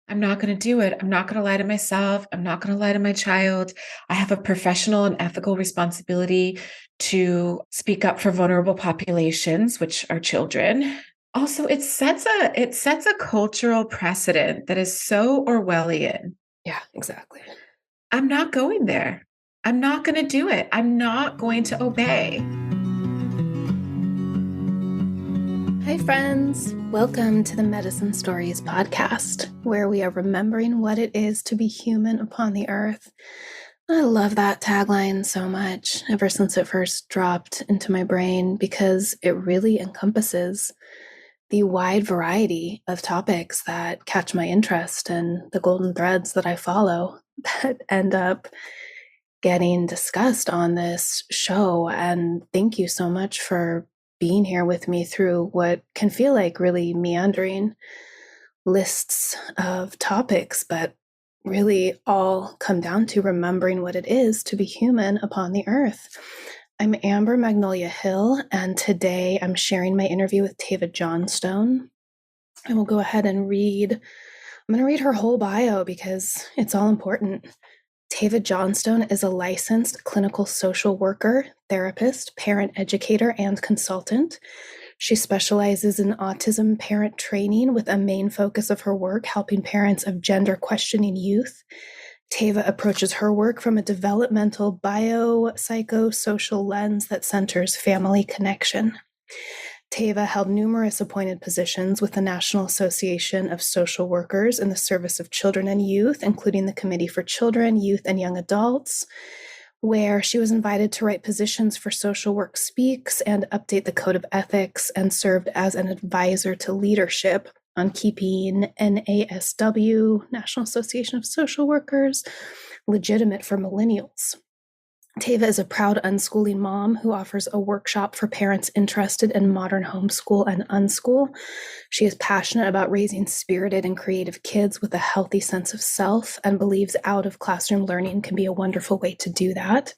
I'm not going to do it. I'm not going to lie to myself. I'm not going to lie to my child. I have a professional and ethical responsibility to speak up for vulnerable populations, which are children. Also, it sets a cultural precedent that is so Orwellian. Yeah, exactly. I'm not going there. I'm not going to do it. I'm not going to obey. Hi, friends. Welcome to the Medicine Stories podcast, where we are remembering what it is to be human upon the earth. I love that tagline so much ever since it first dropped into my brain because it really encompasses the wide variety of topics that catch my interest and the golden threads that I follow that end up getting discussed on this show. And thank you so much for being here with me through what can feel like really meandering lists of topics, but really all come down to remembering what it is to be human upon the earth. I'm Amber Magnolia Hill, and today I'm sharing my interview with Teva Johnstone. I will go ahead and I'm going to read her whole bio because it's all important. Teva Johnstone is a licensed clinical social worker, therapist, parent educator, and consultant. She specializes in autism parent training with a main focus of her work helping parents of gender questioning youth. Teva approaches her work from a developmental biopsychosocial lens that centers family connection. Teva held numerous appointed positions with the National Association of Social Workers in the service of children and youth, including the Committee for Children, Youth, and Young Adults, where she was invited to write positions for Social Work Speaks and update the Code of Ethics, and served as an advisor to leadership on keeping NASW, National Association of Social Workers, legitimate for millennials. Teva is a proud unschooling mom who offers a workshop for parents interested in modern homeschool and unschool. She is passionate about raising spirited and creative kids with a healthy sense of self and believes out of classroom learning can be a wonderful way to do that.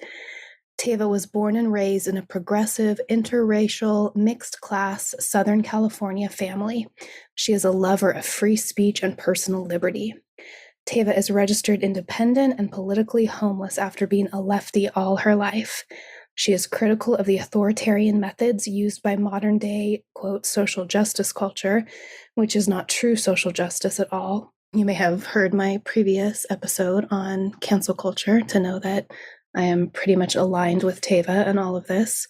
Teva was born and raised in a progressive, interracial, mixed-class Southern California family. She is a lover of free speech and personal liberty. Teva is registered independent and politically homeless after being a lefty all her life. She is critical of the authoritarian methods used by modern day, quote, social justice culture, which is not true social justice at all. You may have heard my previous episode on cancel culture to know that I am pretty much aligned with Teva and all of this.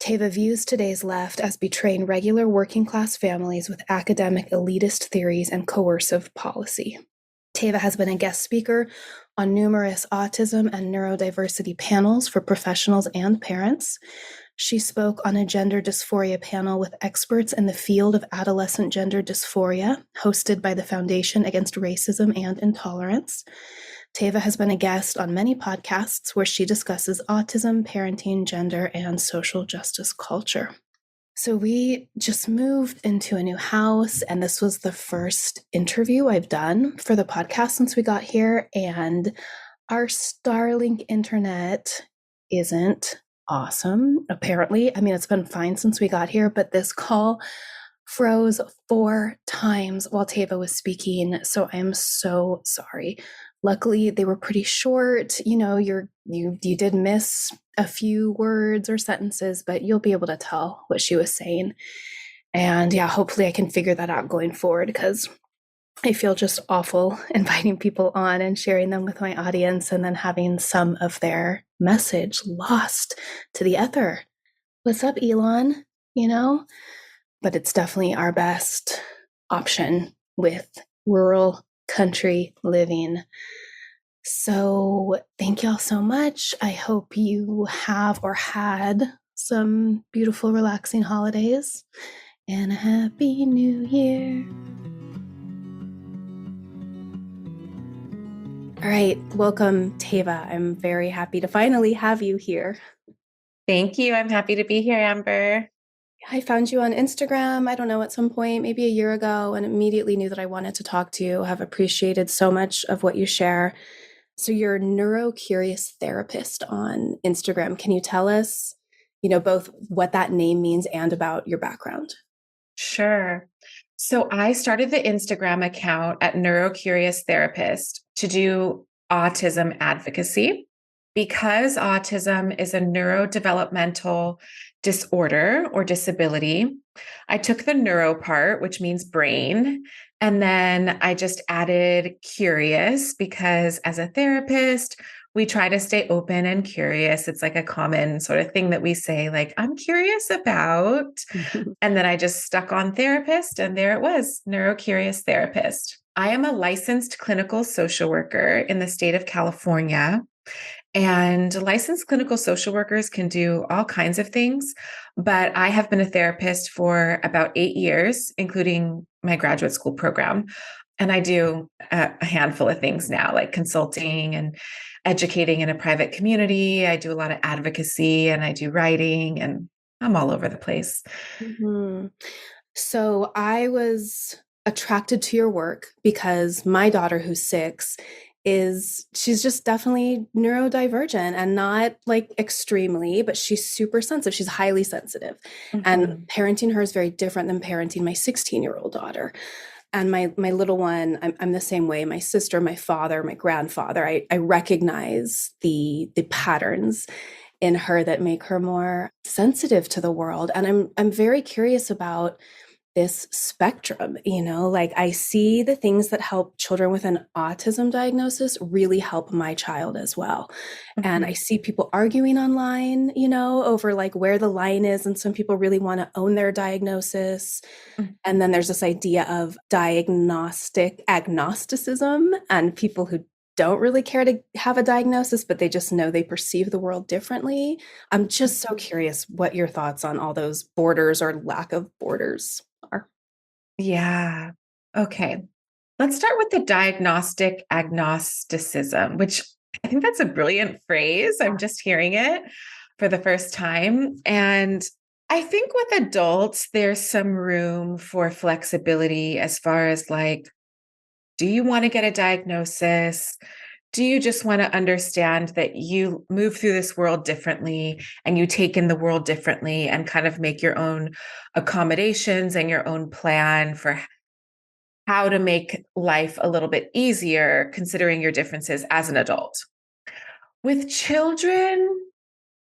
Teva views today's left as betraying regular working class families with academic elitist theories and coercive policy. Teva has been a guest speaker on numerous autism and neurodiversity panels for professionals and parents. She spoke on a gender dysphoria panel with experts in the field of adolescent gender dysphoria, hosted by the Foundation Against Racism and Intolerance. Teva has been a guest on many podcasts where she discusses autism, parenting, gender, and social justice culture. So we just moved into a new house, and this was the first interview I've done for the podcast since we got here. And our Starlink internet isn't awesome, apparently. I mean, it's been fine since we got here, but this call froze 4 times while Teva was speaking. So I am so sorry. Luckily, they were pretty short. You know, you did miss a few words or sentences, but you'll be able to tell what she was saying. And yeah, hopefully I can figure that out going forward because I feel just awful inviting people on and sharing them with my audience and then having some of their message lost to the ether. What's up, Elon? You know? But it's definitely our best option with rural country living. So thank y'all so much. I hope you have or had some beautiful, relaxing holidays and a happy new year. All right, welcome, Teva. I'm very happy to finally have you here. Thank you. I'm happy to be here, Amber. I found you on Instagram, I don't know, at some point, maybe a year ago, and immediately knew that I wanted to talk to you. I've appreciated so much of what you share. So you're a neuro-curious therapist on Instagram. Can you tell us, both what that name means and about your background? Sure. So I started the Instagram account at Neurocurious Therapist to do autism advocacy because autism is a neurodevelopmental disorder or disability. I took the neuro part, which means brain, and then I just added curious because as a therapist, we try to stay open and curious. It's like a common sort of thing that we say, like, I'm curious about. And then I just stuck on therapist, and there it was, neurocurious therapist. I am a licensed clinical social worker in the state of California. And licensed clinical social workers can do all kinds of things, but I have been a therapist for about 8 years, including my graduate school program. And I do a handful of things now, like consulting and educating in a private community. I do a lot of advocacy and I do writing, and I'm all over the place. Mhm. So I was attracted to your work because my daughter, who's 6, she's just definitely neurodivergent and not like extremely, but she's super sensitive. She's highly sensitive. And Mhm. parenting her is very different than parenting my 16-year-old daughter. And my little one, I'm the same way. My sister, my father, my grandfather, I recognize the patterns in her that make her more sensitive to the world. And I'm very curious about this spectrum, like I see the things that help children with an autism diagnosis really help my child as well. And I Mhm. see people arguing online, over like where the line is. And some people really want to own their diagnosis. And then there's this idea of diagnostic agnosticism and people who don't really care to have a diagnosis, but they just know they perceive the world differently. I'm just so curious what your thoughts on all those borders or lack of borders are. Yeah. Okay. Let's start with the diagnostic agnosticism, which I think that's a brilliant phrase. I'm just hearing it for the first time. And I think with adults, there's some room for flexibility as far as like, do you want to get a diagnosis? Do you just want to understand that you move through this world differently and you take in the world differently and kind of make your own accommodations and your own plan for how to make life a little bit easier, considering your differences as an adult? With children,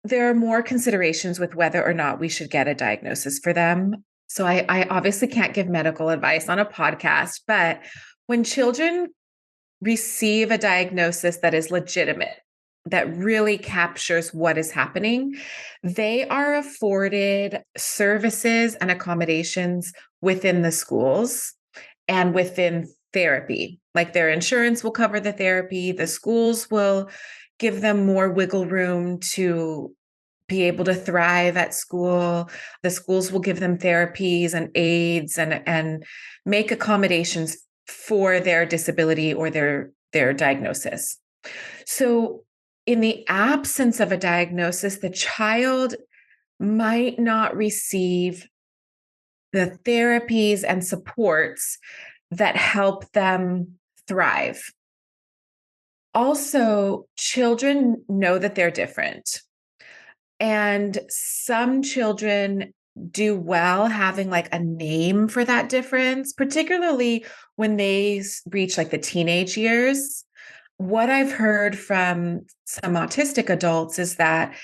there are more considerations with whether or not we should get a diagnosis for them. So I obviously can't give medical advice on a podcast, but when children receive a diagnosis that is legitimate, that really captures what is happening, they are afforded services and accommodations within the schools and within therapy. Like their insurance will cover the therapy, the schools will give them more wiggle room to be able to thrive at school. The schools will give them therapies and aids and make accommodations for their disability or their diagnosis. So in the absence of a diagnosis, the child might not receive the therapies and supports that help them thrive. Also, children know that they're different. And some children do well having like a name for that difference, particularly when they reach like the teenage years. What I've heard from some autistic adults is that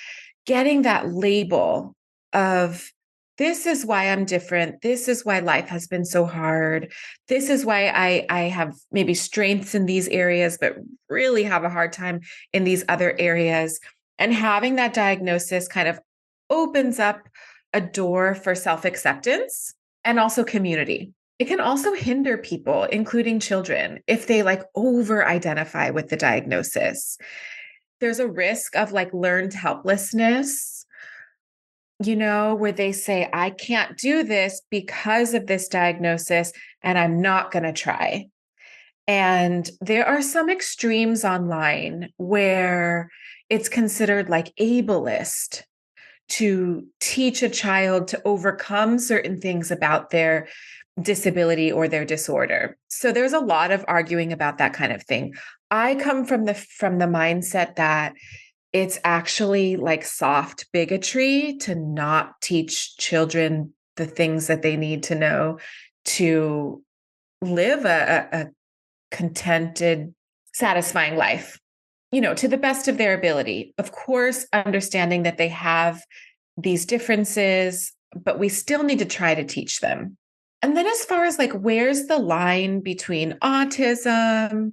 getting that label of this is why I'm different. This is why life has been so hard. This is why I have maybe strengths in these areas, but really have a hard time in these other areas. And having that diagnosis kind of opens up a door for self acceptance and also community. It can also hinder people, including children, if they like over identify with the diagnosis. There's a risk of like learned helplessness, where they say, I can't do this because of this diagnosis, and I'm not going to try. And there are some extremes online where it's considered like ableist to teach a child to overcome certain things about their disability or their disorder. So there's a lot of arguing about that kind of thing. I come from the mindset that it's actually like soft bigotry to not teach children the things that they need to know to live a contented, satisfying life, to the best of their ability. Of course, understanding that they have these differences, but we still need to try to teach them. And then, as far as like, where's the line between autism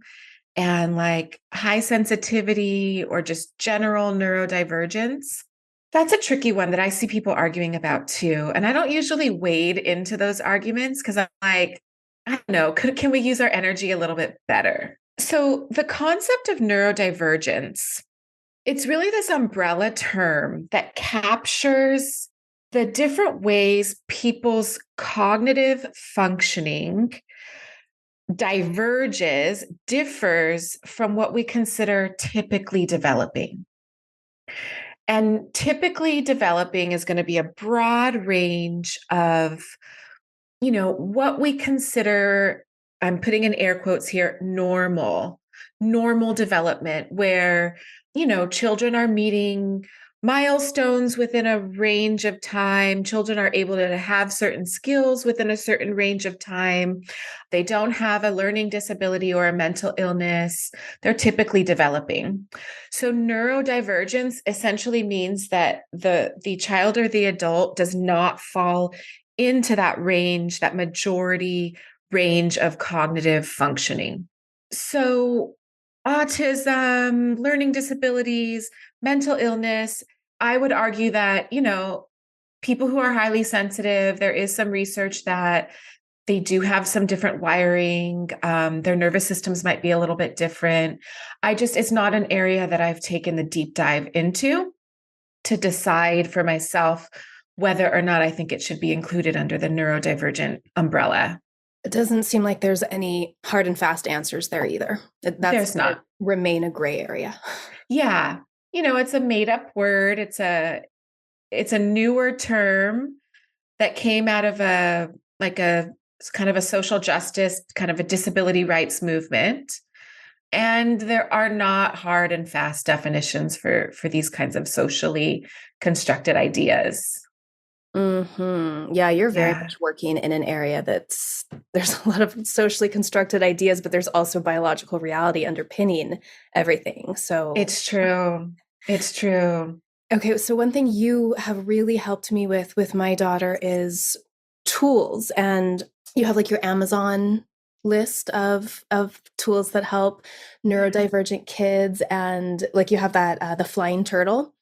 and like high sensitivity or just general neurodivergence? That's a tricky one that I see people arguing about too. And I don't usually wade into those arguments because I'm like, I don't know, can we use our energy a little bit better? So, the concept of neurodivergence, it's really this umbrella term that captures the different ways people's cognitive functioning differs from what we consider typically developing. And typically developing is going to be a broad range of, what we consider, I'm putting in air quotes here, normal development, where, children are meeting milestones within a range of time. Children are able to have certain skills within a certain range of time. They don't have a learning disability or a mental illness. They're typically developing. So neurodivergence essentially means that the child or the adult does not fall into that range, that majority range of cognitive functioning. So autism, learning disabilities, mental illness, I would argue that, people who are highly sensitive, there is some research that they do have some different wiring. Their nervous systems might be a little bit different. It's not an area that I've taken the deep dive into to decide for myself whether or not I think it should be included under the neurodivergent umbrella. It doesn't seem like there's any hard and fast answers there either. There's not. Remain a gray area. Yeah. It's a made up word. It's a newer term that came out of a kind of a social justice, kind of a disability rights movement. And there are not hard and fast definitions for these kinds of socially constructed ideas. Mm-hmm. Yeah, you're very much working in an area there's a lot of socially constructed ideas, but there's also biological reality underpinning everything. So it's true. It's true. Okay, so one thing you have really helped me with my daughter is tools, and you have like your Amazon list of tools that help neurodivergent kids, and like you have that the flying turtle,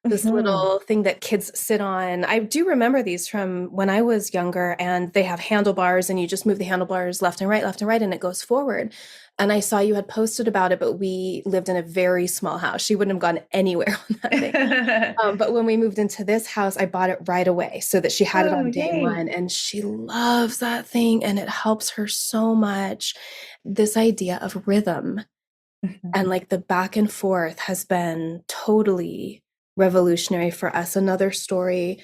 this little thing that kids sit on. I do remember these from when I was younger, and they have handlebars, and you just move the handlebars left and right, and it goes forward. And I saw you had posted about it, but we lived in a very small house. She wouldn't have gone anywhere on that thing. But when we moved into this house, I bought it right away so that she had it on day one. And she loves that thing, and it helps her so much. This idea of rhythm and like the back and forth has been totally revolutionary for us. Another story,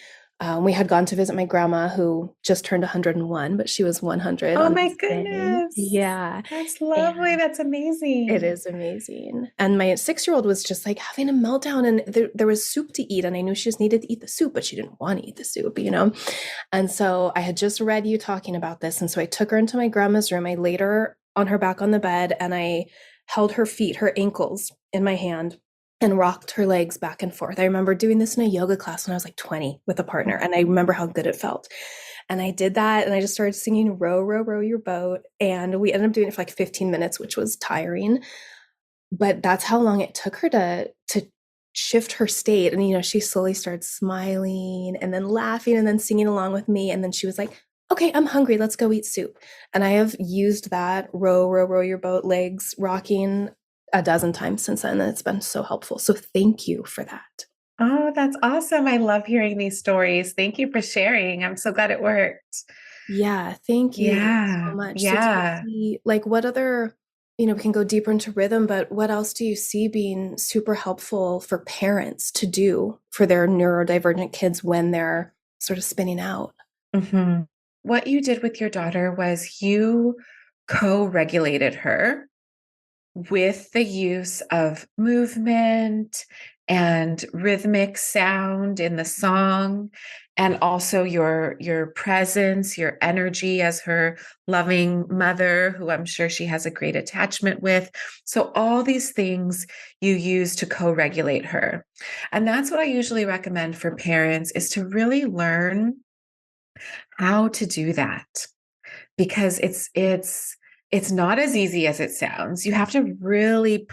we had gone to visit my grandma who just turned 101, but she was 100. Oh my goodness. Yeah. That's lovely. That's amazing. It is amazing. And my 6-year-old was just like having a meltdown, and there was soup to eat, and I knew she just needed to eat the soup, but she didn't want to eat the soup, And so I had just read you talking about this. And so I took her into my grandma's room. I laid her on her back on the bed, and I held her feet, her ankles in my hand, and rocked her legs back and forth. I remember doing this in a yoga class when I was like 20 with a partner, and I remember how good it felt. And I did that, and I just started singing Row, Row, Row Your Boat, and we ended up doing it for like 15 minutes, which was tiring. But that's how long it took her to shift her state. And, she slowly started smiling and then laughing and then singing along with me. And then she was like, okay, I'm hungry. Let's go eat soup. And I have used that Row, Row, Row Your Boat, legs rocking a dozen times since then, and it's been so helpful. So thank you for that. Oh, that's awesome. I love hearing these stories. Thank you for sharing. I'm so glad it worked. Yeah, thank you so much. Yeah. So do you see, like, what other, we can go deeper into rhythm, but what else do you see being super helpful for parents to do for their neurodivergent kids when they're sort of spinning out? Mm-hmm. What you did with your daughter was you co-regulated her. with the use of movement and rhythmic sound in the song, and also your presence, your energy as her loving mother, who I'm sure she has a great attachment with. So all these things you use to co-regulate her. And that's what I usually recommend for parents, is to really learn how to do that, because it's not as easy as it sounds. You have to really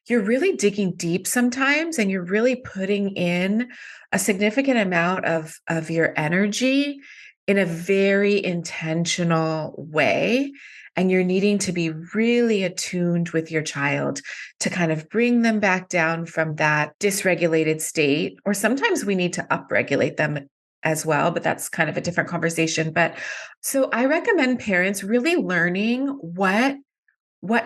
you're really digging deep sometimes, and you're really putting in a significant amount of your energy in a very intentional way. And you're needing to be really attuned with your child to kind of bring them back down from that dysregulated state. Or sometimes we need to upregulate them as well, but that's kind of a different conversation. But so I recommend parents really learning what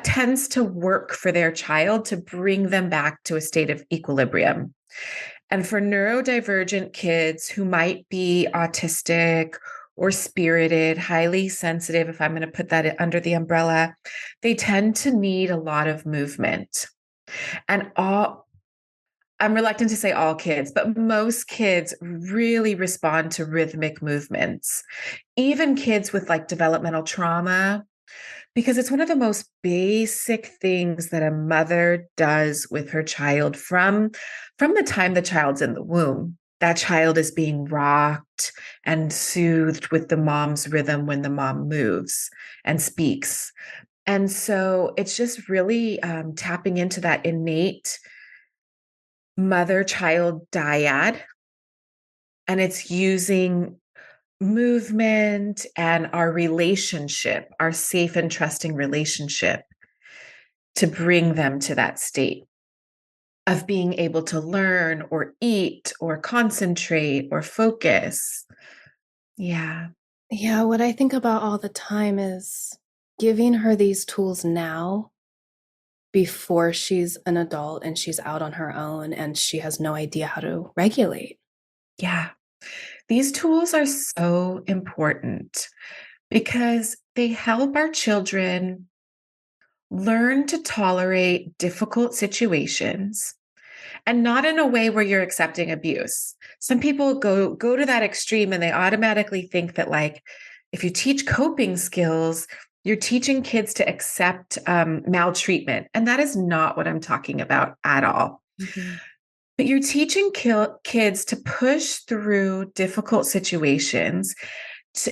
tends to work for their child to bring them back to a state of equilibrium. And for neurodivergent kids who might be autistic or spirited, highly sensitive, if I'm going to put that under the umbrella, they tend to need a lot of movement. And I'm reluctant to say all kids, but most kids really respond to rhythmic movements. Even kids with like developmental trauma, because it's one of the most basic things that a mother does with her child from the time the child's in the womb. That child is being rocked and soothed with the mom's rhythm when the mom moves and speaks. And so it's just really tapping into that innate mother-child dyad. And it's using movement and our relationship, our safe and trusting relationship, to bring them to that state of being able to learn or eat or concentrate or focus. Yeah. Yeah, what I think about all the time is giving her these tools now before she's an adult and she's out on her own and she has no idea how to regulate. Yeah. These tools are so important because they help our children learn to tolerate difficult situations, and not in a way where you're accepting abuse. Some people go to that extreme and they automatically think that, like, if you teach coping skills, you're teaching kids to accept maltreatment. And that is not what I'm talking about at all. Mhm. But you're teaching kids to push through difficult situations,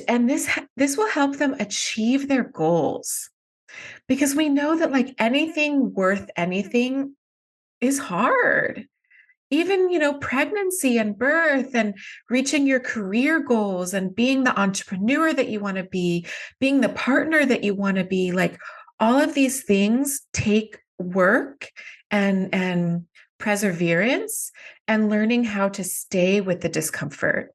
and this will help them achieve their goals. Because we know that, like, anything worth anything is hard. Even, pregnancy and birth and reaching your career goals and being the entrepreneur that you want to be, being the partner that you want to be, like, all of these things take work and perseverance and learning how to stay with the discomfort.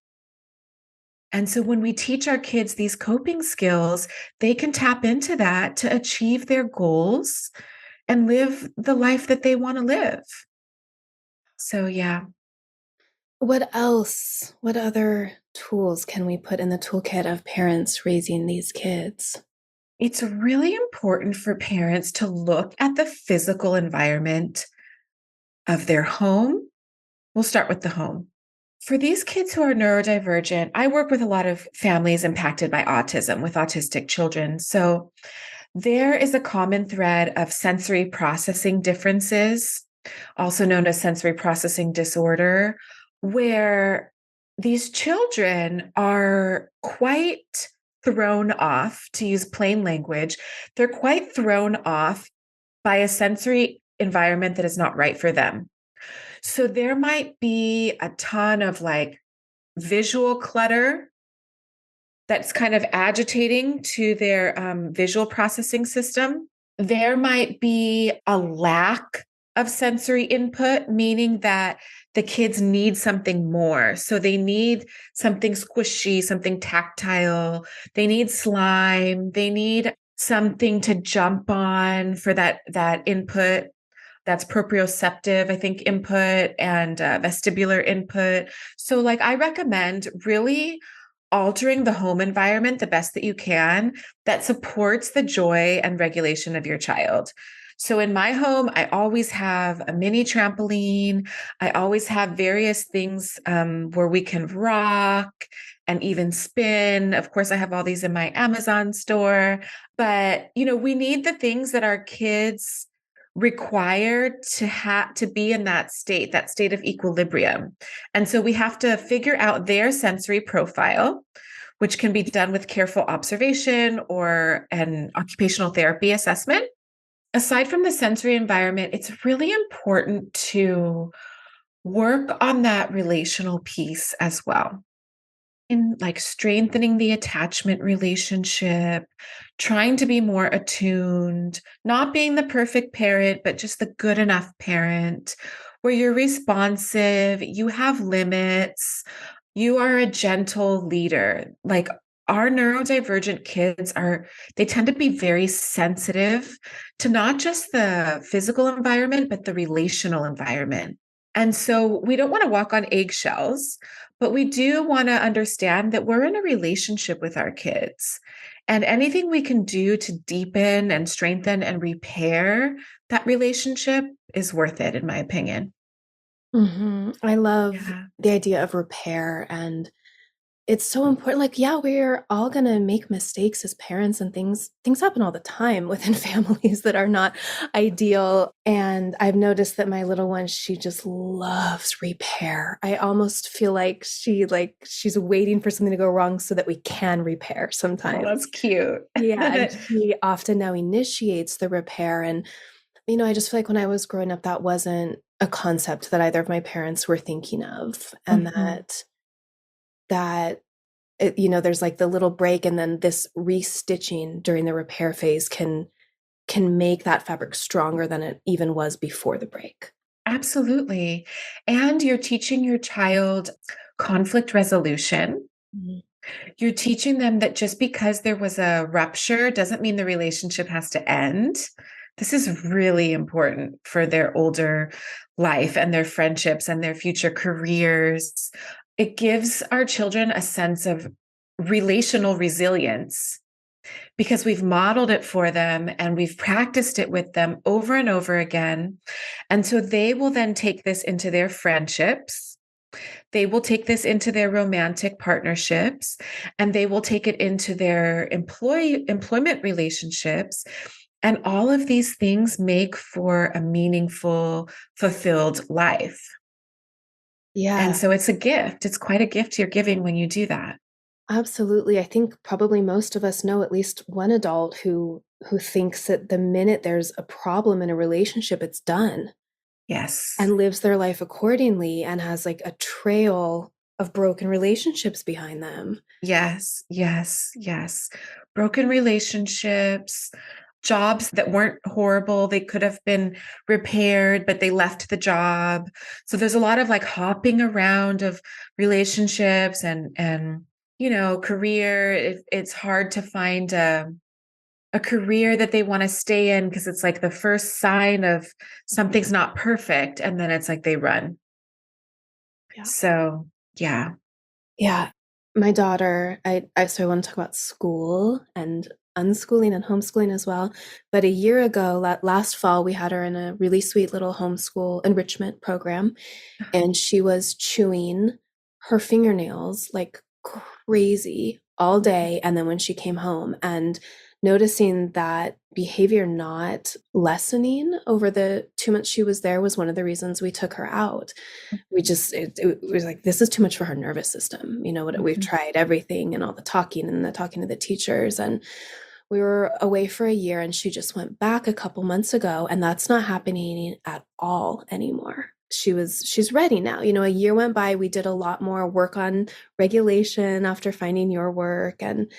And so when we teach our kids these coping skills, they can tap into that to achieve their goals and live the life that they want to live. So, yeah. What else? What other tools can we put in the toolkit of parents raising these kids? It's really important for parents to look at the physical environment of their home. We'll start with the home. For these kids who are neurodivergent, I work with a lot of families impacted by autism with autistic children. So there is a common thread of sensory processing differences, also known as sensory processing disorder, where these children are quite thrown off, to use plain language. They're quite thrown off by a sensory environment that is not right for them. So there might be a ton of, like, visual clutter that's kind of agitating to their visual processing system. There might be a lack of sensory input, meaning that the kids need something more. So they need something squishy, something tactile. They need slime. They need something to jump on for that input. That's proprioceptive, I think, input, and vestibular input. So, like, I recommend really altering the home environment the best that you can that supports the joy and regulation of your child. So in my home, I always have a mini trampoline. I always have various things where we can rock and even spin. Of course, I have all these in my Amazon store, but we need the things that our kids require to be in that state of equilibrium. And so we have to figure out their sensory profile, which can be done with careful observation or an occupational therapy assessment. Aside from the sensory environment, it's really important to work on that relational piece as well. In like strengthening the attachment relationship, trying to be more attuned, not being the perfect parent, but just the good enough parent, where you're responsive, you have limits, you are a gentle leader. Like our neurodivergent kids they tend to be very sensitive to not just the physical environment, but the relational environment. And so we don't want to walk on eggshells, but we do want to understand that we're in a relationship with our kids. And anything we can do to deepen and strengthen and repair that relationship is worth it, in my opinion. I love Yeah. the idea of repair, and it's so important. Like, yeah, we're all gonna make mistakes as parents, and things happen all the time within families that are not ideal. And I've noticed that my little one, she just loves repair. I almost feel like she's waiting for something to go wrong so that we can repair Oh, sometimes. that's cute. Yeah, and she often now initiates the repair. And I just feel like when I was growing up, that wasn't a concept that either of my parents were thinking of, and Mhm. that there's like the little break, and then this restitching during the repair phase can make that fabric stronger than it even was before the break. Absolutely. And you're teaching your child conflict resolution. Mhm. You're teaching them that just because there was a rupture doesn't mean the relationship has to end. This is really important for their older life and their friendships and their future careers. It gives our children a sense of relational resilience because we've modeled it for them and we've practiced it with them over and over again. And so they will then take this into their friendships. They will take this into their romantic partnerships, and they will take it into their employment relationships. And all of these things make for a meaningful, fulfilled life. And Yeah, so it's a gift. It's quite a gift you're giving when you do that. absolutely. I think probably most of us know at least one adult who thinks that the minute there's a problem in a relationship, it's done, Yes. and lives their life accordingly and has like a trail of broken relationships behind them. Yes, yes, yes. Broken relationships, jobs that weren't horrible. They could have been repaired, but they left the job. So there's a lot of like hopping around of relationships and career. It's hard to find a career that they want to stay in because it's like the first sign of something's not perfect, and then it's like they run. Yeah. So yeah. Yeah. My daughter, so I want to talk about school and unschooling and homeschooling as well. But a year ago, last fall, we had her in a really sweet little homeschool enrichment program, and she was chewing her fingernails like crazy all day. And then when she came home, and noticing that behavior not lessening over the 2 months she was there was one of the reasons we took her out. It was like, this is too much for her nervous system. We've Mhm. tried everything and all the talking and the talking to the teachers, and we were away for a year, and she just went back a couple months ago, and that's not happening at all anymore. She's ready now. A year went by, we did a lot more work on regulation after finding your work, and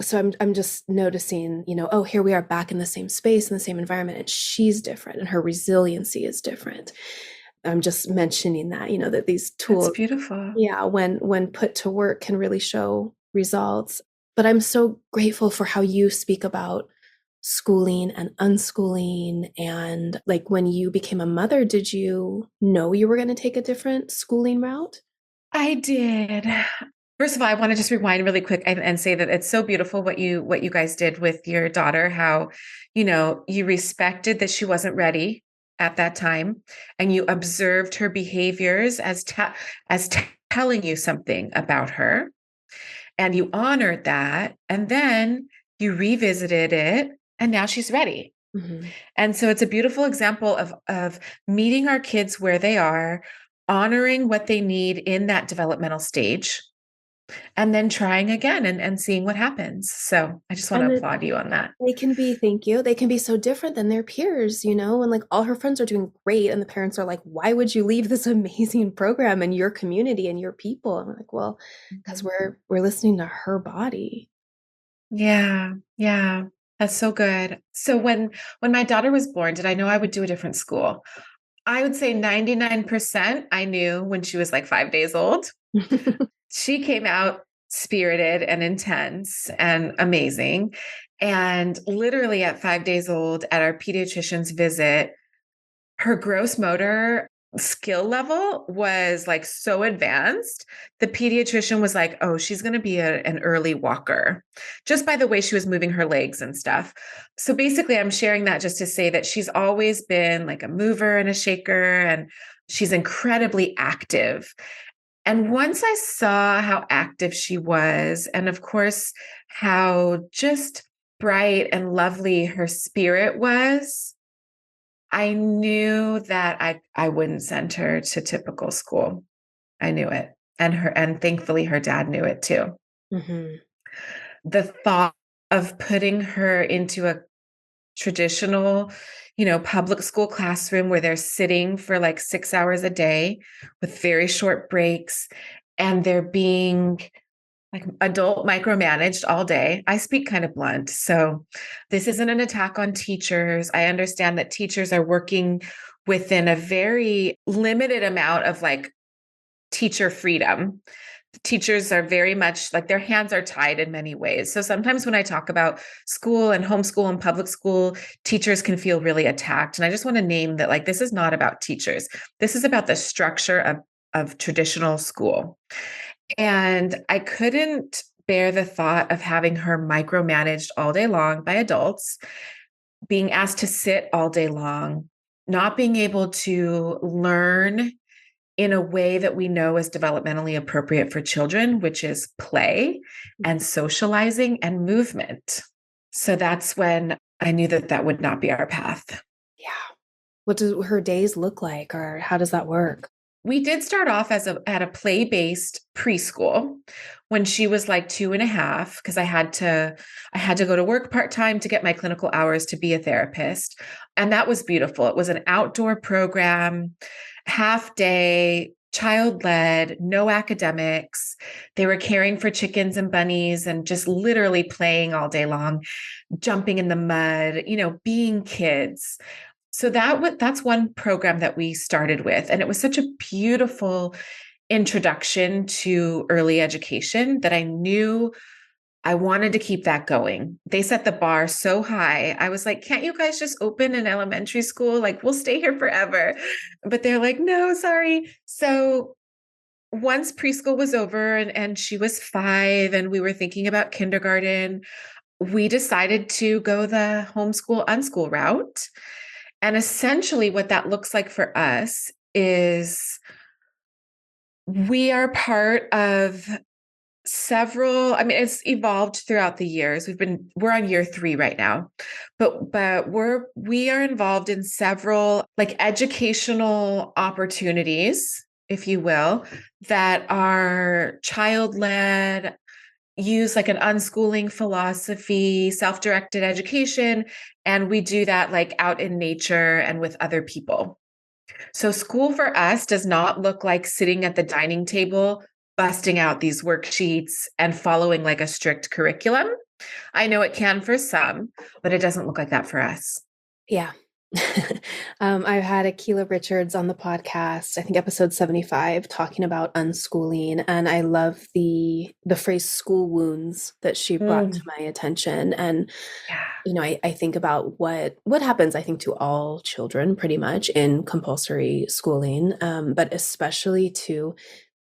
so I'm just noticing, oh, here we are back in the same space, in the same environment, and she's different and her resiliency is different. I'm just mentioning that, that these That's tools, beautiful. yeah, when put to work, can really show results. But I'm so grateful for how you speak about schooling and unschooling. And like, when you became a mother, did you know you were going to take a different schooling route? I did. First of all, I want to just rewind really quick and say that it's so beautiful what you guys did with your daughter, how, you respected that she wasn't ready at that time, and you observed her behaviors as telling you something about her, and you honored that, and then you revisited it, and now she's ready. Mhm. And so it's a beautiful example of meeting our kids where they are, honoring what they need in that developmental stage, and then trying again and seeing what happens. So I just want to And applaud you on that. they can be, thank you. They can be so different than their peers, and like all her friends are doing great, and the parents are like, "Why would you leave this amazing program and your community and your people?" I'm like, "Well, because Mhm. we're listening to her body." Yeah, yeah, that's so good. So when my daughter was born, did I know I would do a different school? I would say 99% I knew when she was like 5 days old. She came out spirited and intense and amazing. And literally at 5 days old, at our pediatrician's visit, her gross motor skill level was like so advanced. The pediatrician was like, oh, she's going to be an early walker just by the way she was moving her legs and stuff. So basically, I'm sharing that just to say that she's always been like a mover and a shaker, and she's incredibly active. And once I saw how active she was, and of course, how just bright and lovely her spirit was, I knew that I wouldn't send her to typical school. I knew it. And thankfully her dad knew it too. Mhm. The thought of putting her into a traditional, public school classroom where they're sitting for like 6 hours a day with very short breaks, and they're being like adult micromanaged all day. I speak kind of blunt. So this isn't an attack on teachers. I understand that teachers are working within a very limited amount of like teacher freedom. Teachers are very much like their hands are tied in many ways. So sometimes when I talk about school and homeschool and public school, teachers can feel really attacked. And I just want to name that like this is not about teachers. This is about the structure of traditional school. And I couldn't bear the thought of having her micromanaged all day long by adults, being asked to sit all day long, not being able to learn in a way that we know is developmentally appropriate for children, which is play and socializing and movement. So that's when I knew that that would not be our path. Yeah. What do her days look like, or how does that work? We did start off at a play-based preschool when she was like 2.5, because I had to go to work part-time to get my clinical hours to be a therapist. And that was beautiful. It was an outdoor program, half day, child-led, no academics. They were caring for chickens and bunnies and just literally playing all day long, jumping in the mud, being kids. So that's one program that we started with, and it was such a beautiful introduction to early education that I knew I wanted to keep that going. They set the bar so high. I was like, can't you guys just open an elementary school? Like, we'll stay here forever. But they're like, no, sorry. So once preschool was over and she was 5 and we were thinking about kindergarten, we decided to go the homeschool unschool route. And essentially, what that looks like for us is we are part of several. I mean, it's evolved throughout the years. We're on year 3 right now, but we are involved in several like educational opportunities, if you will, that are child-led, use like an unschooling philosophy, self-directed education. And we do that like out in nature and with other people. So school for us does not look like sitting at the dining table, busting out these worksheets and following like a strict curriculum. I know it can for some, but it doesn't look like that for us. Yeah. I've had Akila Richards on the podcast, I think episode 75, talking about unschooling, and I love the phrase school wounds that she brought to Mm, my attention. And yeah. I think about what happens, I think, to all children pretty much in compulsory schooling, but especially to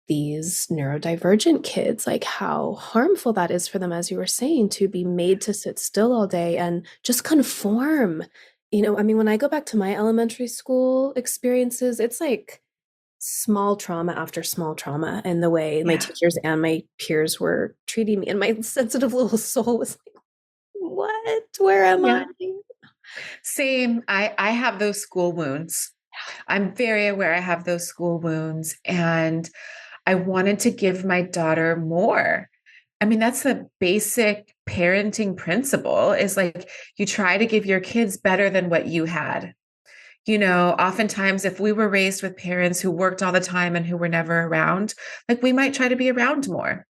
these neurodivergent kids, like how harmful that is for them, as you were saying, to be made to sit still all day and just conform. I mean, when I go back to my elementary school experiences, it's like small trauma after small trauma, and the way my Yeah. teachers and my peers were treating me, and my sensitive little soul was like, what? Where am I? Yeah. Same. I have those school wounds. I'm very aware I have those school wounds, and I wanted to give my daughter more. I mean, that's the basic parenting principle is like you try to give your kids better than what you had. Oftentimes, if we were raised with parents who worked all the time and who were never around, like we might try to be around more.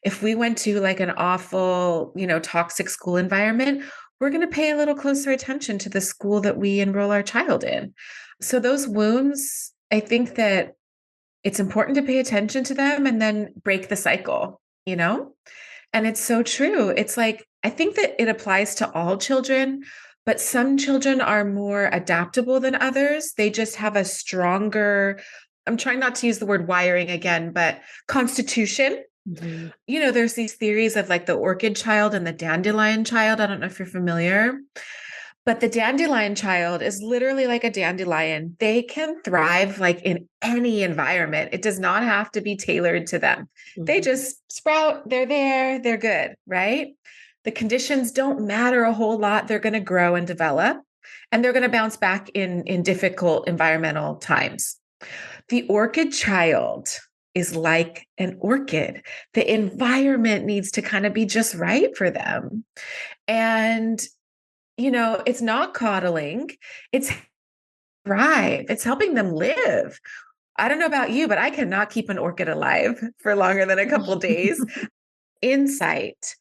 If we went to like an awful, toxic school environment, we're going to pay a little closer attention to the school that we enroll our child in. So, those wounds, I think that it's important to pay attention to them and then break the cycle, you know? And it's so true. It's like, I think that it applies to all children, but some children are more adaptable than others. They just have a stronger, I'm trying not to use the word wiring again, but constitution. Mm-hmm. There's these theories of like the orchid child and the dandelion child. I don't know if you're familiar. But the dandelion child is literally like a dandelion. They can thrive like in any environment. It does not have to be tailored to them. They Mm-hmm. just sprout, they're there, they're good, right? The conditions don't matter a whole lot. They're going to grow and develop, and they're going to bounce back in difficult environmental times. The orchid child is like an orchid. The environment needs to kind of be just right for them. And it's not coddling, it's thrive, it's helping them live. I don't know about you, but I cannot keep an orchid alive for longer than a couple days. Insight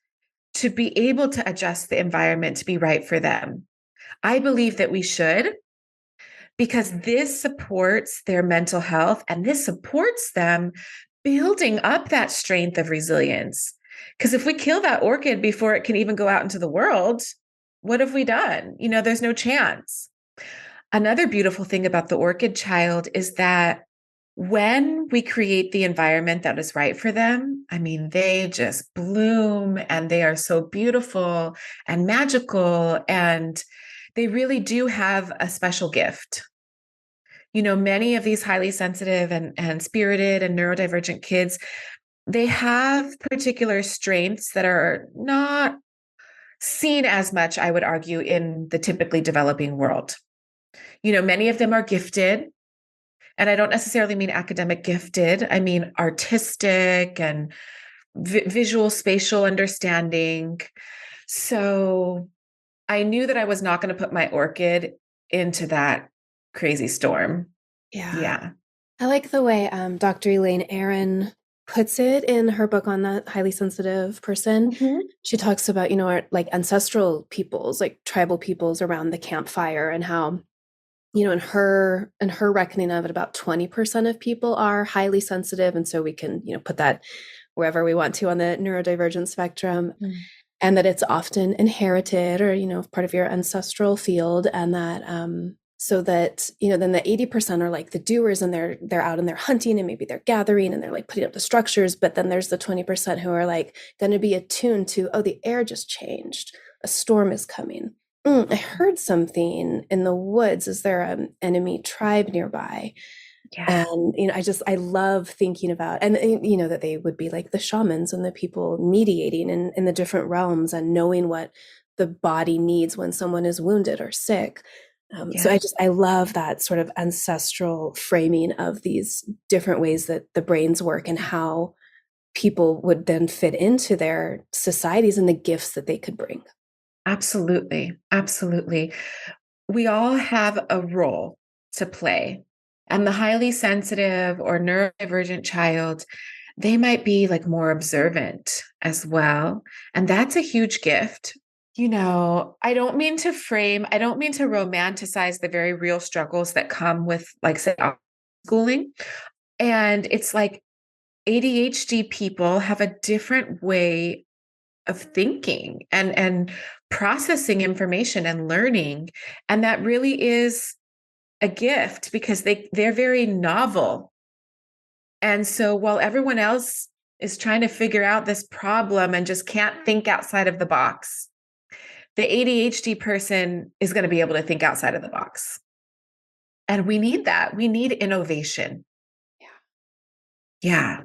to be able to adjust the environment to be right for them. I believe that we should, because this supports their mental health and this supports them building up that strength of resilience. Because if we kill that orchid before it can even go out into the world, what have we done? There's no chance. Another beautiful thing about the orchid child is that when we create the environment that is right for them, I mean, they just bloom and they are so beautiful and magical. And they really do have a special gift. Many of these highly sensitive and spirited and neurodivergent kids, they have particular strengths that are not seen as much, I would argue, in the typically developing world. Many of them are gifted. And I don't necessarily mean academic gifted. I mean artistic and visual spatial understanding. So I knew that I was not going to put my orchid into that crazy storm. Yeah. Yeah. I like the way Dr. Elaine Aron puts it in her book on the highly sensitive person. Mhm. She talks about, our like ancestral peoples, like tribal peoples around the campfire, and how, in her reckoning of it, about 20% of people are highly sensitive. And so we can, put that wherever we want to on the neurodivergent spectrum. Mm. And that it's often inherited or, part of your ancestral field. And that so that, then the 80% are like the doers, and they're out and they're hunting, and maybe they're gathering and they're like putting up the structures. But then there's the 20% who are like going to be attuned to, oh, the air just changed, a storm is coming. I heard something in the woods. Is there an enemy tribe nearby? Yeah. And I love thinking about, and that they would be like the shamans and the people mediating in the different realms, and knowing what the body needs when someone is wounded or sick. So Yeah. I love that sort of ancestral framing of these different ways that the brains work, and how people would then fit into their societies and the gifts that they could bring. Absolutely. Absolutely. We all have a role to play. And the highly sensitive or neurodivergent child, they might be like more observant as well. And that's a huge gift. I don't mean to romanticize the very real struggles that come with, like, say, schooling. And it's like ADHD people have a different way of thinking and processing information and learning. And that really is a gift because they're very novel And so while everyone else is trying to figure out this problem and just can't think outside of the box, the ADHD person is going to be able to think outside of the box. And we need that. We need innovation. Yeah.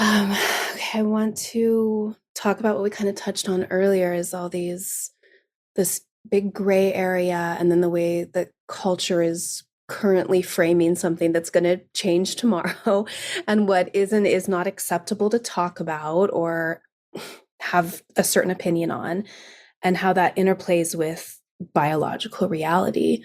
Okay, I want to talk about what we kind of touched on earlier is all this big gray area, and then the way that culture is currently framing something that's going to change tomorrow, and what is and is not acceptable to talk about or have a certain opinion on, and how that interplays with biological reality.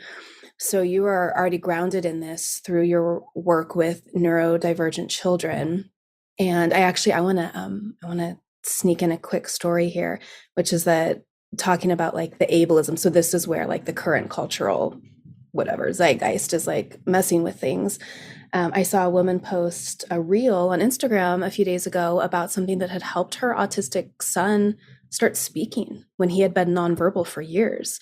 So you are already grounded in this through your work with neurodivergent children. And I want to sneak in a quick story here, which is that talking about like the ableism. So this is where like the current cultural whatever zeitgeist is like messing with things. I saw a woman post a reel on Instagram a few days ago about something that had helped her autistic son start speaking when he had been nonverbal for years.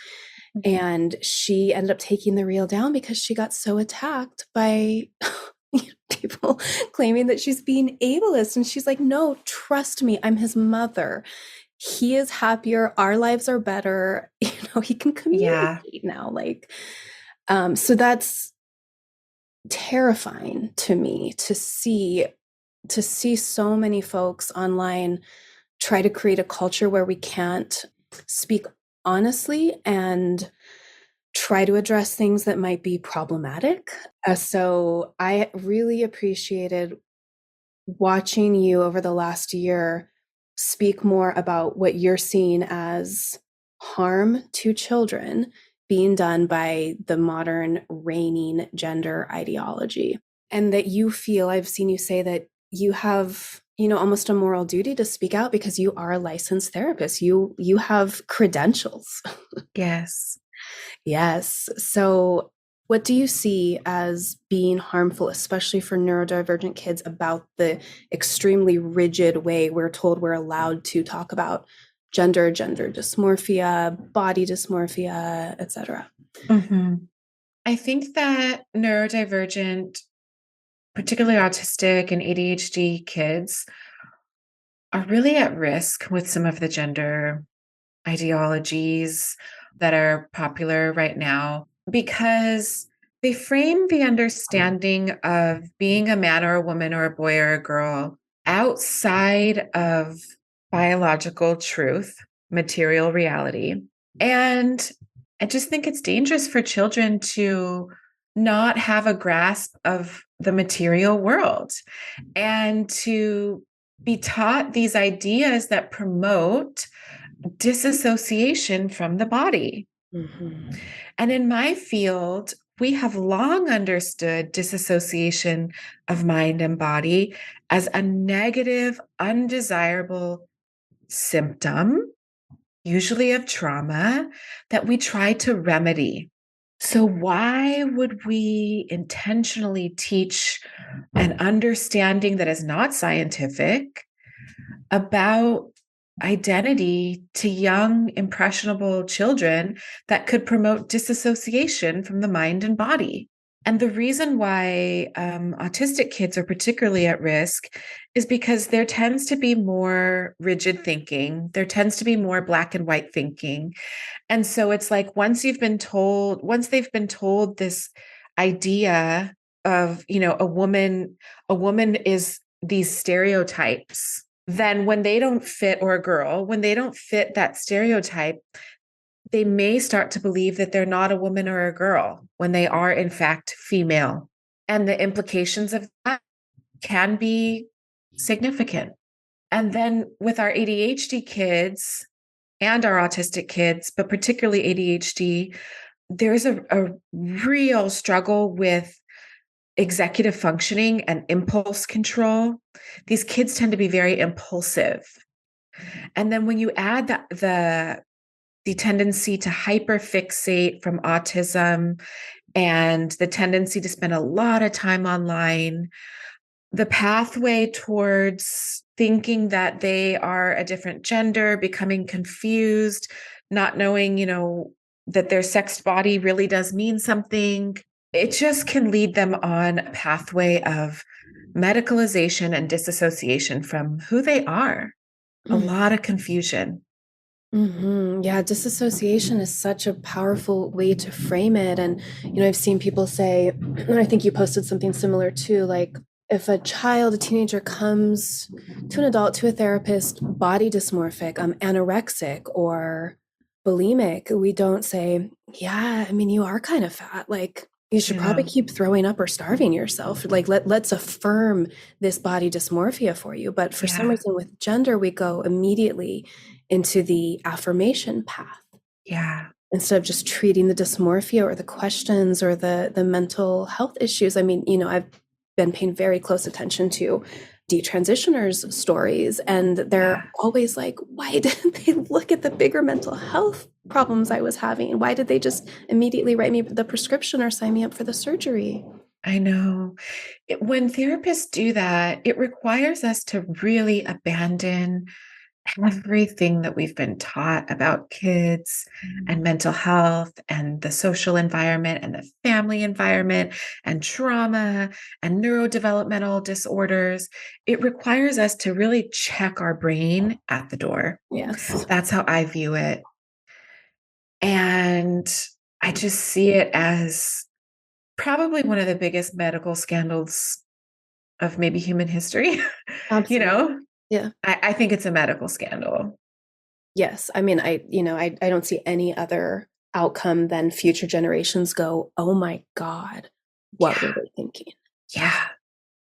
And she ended up taking the reel down because she got so attacked by people claiming that she's being ableist. And she's like, no, trust me, I'm his mother. He is happier. Our lives are better. He can communicate now. Like, so that's terrifying to me to see so many folks online try to create a culture where we can't speak honestly and try to address things that might be problematic. So I really appreciated watching you over the last year speak more about what you're seeing as harm to children being done by the modern reigning gender ideology. And that you feel, I've seen you say that you have, almost a moral duty to speak out because you are a licensed therapist. You have credentials. Yes. Yes. So what do you see as being harmful, especially for neurodivergent kids, about the extremely rigid way we're told we're allowed to talk about gender dysmorphia, body dysmorphia, etc.? Mm-hmm. I think that neurodivergent, particularly autistic and ADHD kids, are really at risk with some of the gender ideologies that are popular right now because they frame the understanding of being a man or a woman or a boy or a girl outside of biological truth, material reality. And I just think it's dangerous for children to not have a grasp of the material world and to be taught these ideas that promote disassociation from the body. Mm-hmm. And in my field, we have long understood disassociation of mind and body as a negative, undesirable symptom, usually of trauma, that we try to remedy. So, why would we intentionally teach an understanding that is not scientific about identity to young, impressionable children that could promote disassociation from the mind and body? And the reason why autistic kids are particularly at risk is because there tends to be more rigid thinking. There tends to be more black and white thinking. And so it's like once they've been told this idea of, a woman is these stereotypes, then when they don't fit, or a girl, when they don't fit that stereotype, they may start to believe that they're not a woman or a girl when they are, in fact, female. And the implications of that can be significant. And then with our ADHD kids and our autistic kids, but particularly ADHD, there's a real struggle with executive functioning and impulse control. These kids tend to be very impulsive. And then when you add the tendency to hyperfixate from autism and the tendency to spend a lot of time online, the pathway towards thinking that they are a different gender, becoming confused, not knowing, that their sexed body really does mean something. it just can lead them on a pathway of medicalization and disassociation from who they are. A lot of confusion. Yeah, disassociation is such a powerful way to frame it. And, I've seen people say, and I think you posted something similar too, like if a child, a teenager comes to an adult, to a therapist, body dysmorphic, anorexic or bulimic, we don't say, yeah, I mean, you are kind of fat. Like, you should You probably know, keep throwing up or starving yourself. Like, let's affirm this body dysmorphia for you. But for some yeah, reason with gender, we go immediately into the affirmation path yeah, instead of just treating the dysmorphia or the questions or the mental health issues. I mean, I've been paying very close attention to detransitioners' stories, and they're yeah. always like, why didn't they look at the bigger mental health problems I was having? Why did they just immediately write me the prescription or sign me up for the surgery? I know. When therapists do that, it requires us to really abandon everything that we've been taught about kids and mental health and the social environment and the family environment and trauma and neurodevelopmental disorders. It requires us to really check our brain at the door. Yes, That's how I view it. And I just see it as probably one of the biggest medical scandals of maybe human history. you absolutely. know, Yeah. I think it's a medical scandal. Yes. I mean, I don't see any other outcome than future generations go, oh my God, what were Yeah, they thinking? yeah,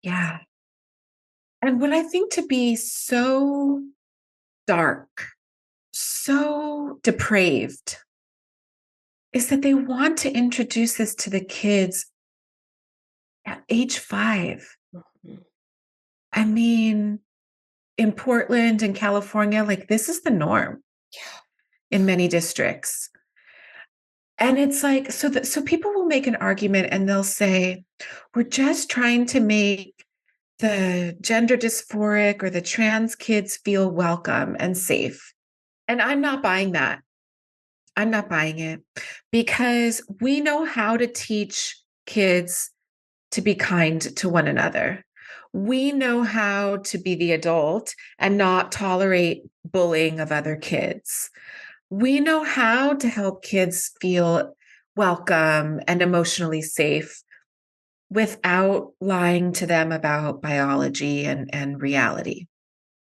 yeah. And what I think to be so dark, so depraved, is that they want to introduce this to the kids at age 5. Mhm. I mean, in Portland and California, like this is the norm Yeah. in many districts. And it's like, so people will make an argument and they'll say, we're just trying to make the gender dysphoric or the trans kids feel welcome and safe. And I'm not buying that. I'm not buying it because we know how to teach kids to be kind to one another. We know how to be the adult and not tolerate bullying of other kids. We know how to help kids feel welcome and emotionally safe without lying to them about biology and reality.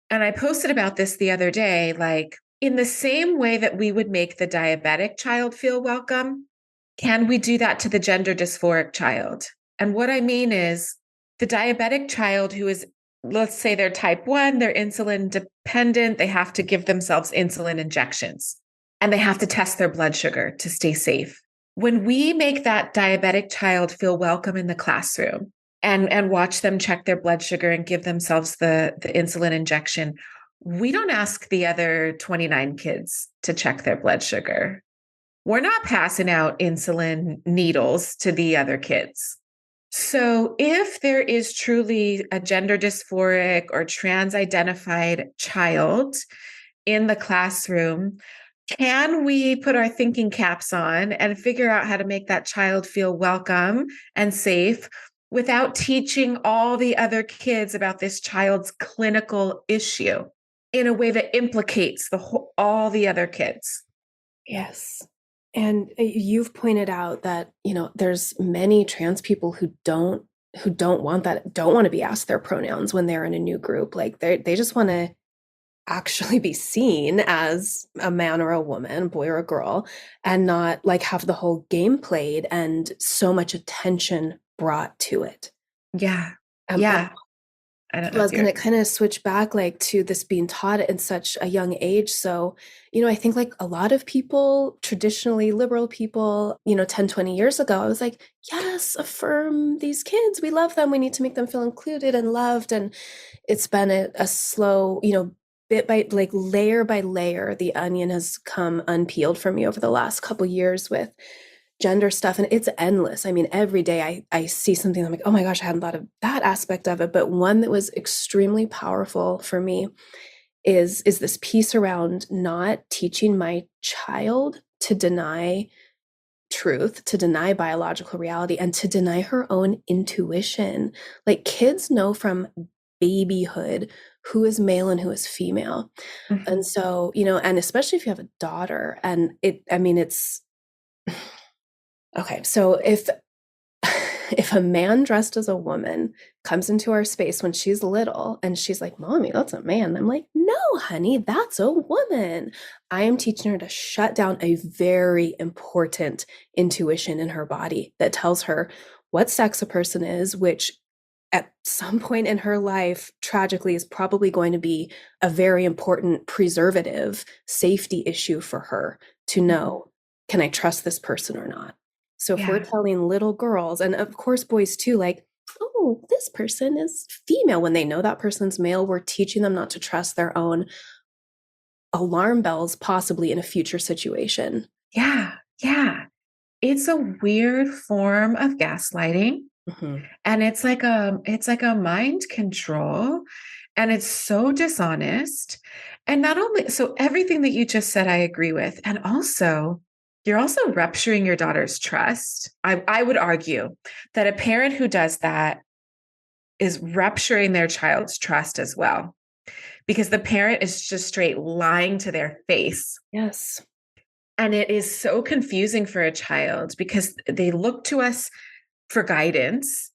And I posted about this the other day, like in the same way that we would make the diabetic child feel welcome, can we do that to the gender dysphoric child? And what I mean is the diabetic child who is, let's say they're type 1, they're insulin dependent, they have to give themselves insulin injections and they have to test their blood sugar to stay safe. When we make that diabetic child feel welcome in the classroom and watch them check their blood sugar and give themselves the insulin injection, we don't ask the other 29 kids to check their blood sugar. We're not passing out insulin needles to the other kids. So, if there is truly a gender dysphoric or trans identified child in the classroom, can we put our thinking caps on and figure out how to make that child feel welcome and safe without teaching all the other kids about this child's clinical issue in a way that implicates all the other kids? Yes. And you've pointed out that, there's many trans people who don't want that, don't want to be asked their pronouns when they're in a new group. Like they just want to actually be seen as a man or a woman, a boy or a girl, and not like have the whole game played and so much attention brought to it. Yeah. But Yeah. I don't I know was if going you're, to kind of switch back like to this being taught at such a young age. So, I think like a lot of people, traditionally liberal people, 10, 20 years ago, I was like, yes, affirm these kids. We love them. We need to make them feel included and loved. And it's been a slow, bit by like layer by layer, the onion has come unpeeled for me over the last couple years with gender stuff, and it's endless. I mean, every day I see something, I'm like, oh my gosh, I hadn't thought of that aspect of it. But one that was extremely powerful for me is this piece around not teaching my child to deny truth, to deny biological reality, and to deny her own intuition. Like kids know from babyhood who is male and who is female. And Mhm. so, and especially if you have a daughter, and it's okay. So if a man dressed as a woman comes into our space when she's little and she's like, Mommy, that's a man. I'm like, no, honey, that's a woman. I am teaching her to shut down a very important intuition in her body that tells her what sex a person is, which at some point in her life, tragically, is probably going to be a very important preservative safety issue for her to Mhm. know, can I trust this person or not? So if we're Yeah. telling little girls, and of course boys too, like, oh, this person is female, when they know that person's male, we're teaching them not to trust their own alarm bells, possibly in a future situation. Yeah. Yeah. It's a weird form of gaslighting. Mm-hmm. And it's like a mind control, and it's so dishonest. And not only so everything that you just said, I agree with. And also, you're also rupturing your daughter's trust. I would argue that a parent who does that is rupturing their child's trust as well, because the parent is just straight lying to their face. Yes. And it is so confusing for a child because they look to us for guidance,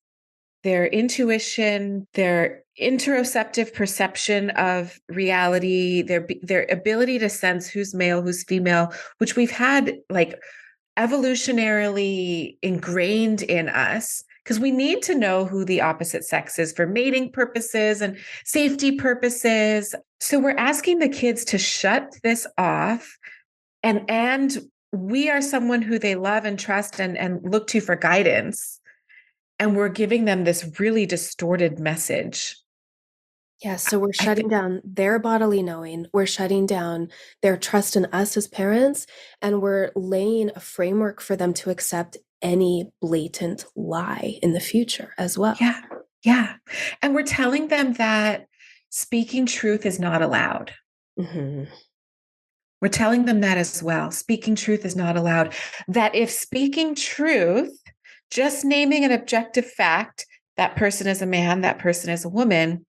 their intuition, their interoceptive perception of reality, their ability to sense who's male, who's female, which we've had like evolutionarily ingrained in us because we need to know who the opposite sex is for mating purposes and safety purposes. So we're asking the kids to shut this off, and we are someone who they love and trust and look to for guidance, and we're giving them this really distorted message. Yeah, so we're I shutting think, down their bodily knowing, we're shutting down their trust in us as parents, and we're laying a framework for them to accept any blatant lie in the future as well. yeah, yeah. And we're telling them that speaking truth is not allowed. Hmm. We're telling them that as well. Speaking truth is not allowed. That if speaking truth, just naming an objective fact, that person is a man, that person is a woman,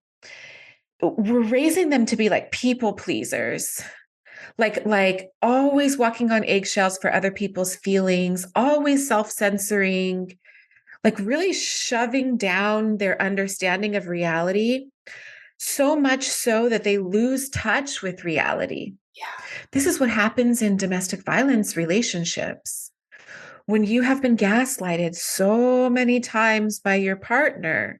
we're raising them to be like people pleasers, like always walking on eggshells for other people's feelings, always self-censoring, like really shoving down their understanding of reality, so much so that they lose touch with reality. Yeah. This is what happens in domestic violence relationships. When you have been gaslighted so many times by your partner,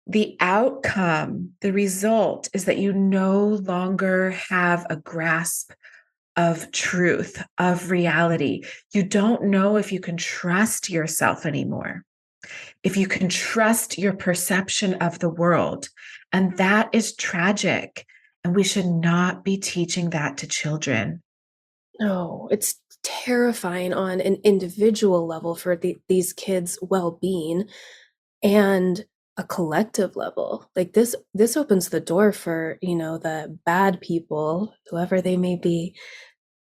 the outcome, the result is that you no longer have a grasp of truth, of reality. You don't know if you can trust yourself anymore, if you can trust your perception of the world. And that is tragic. And we should not be teaching that to children. No, it's terrifying on an individual level for these kids' well-being and a collective level. Like this opens the door for, the bad people, whoever they may be.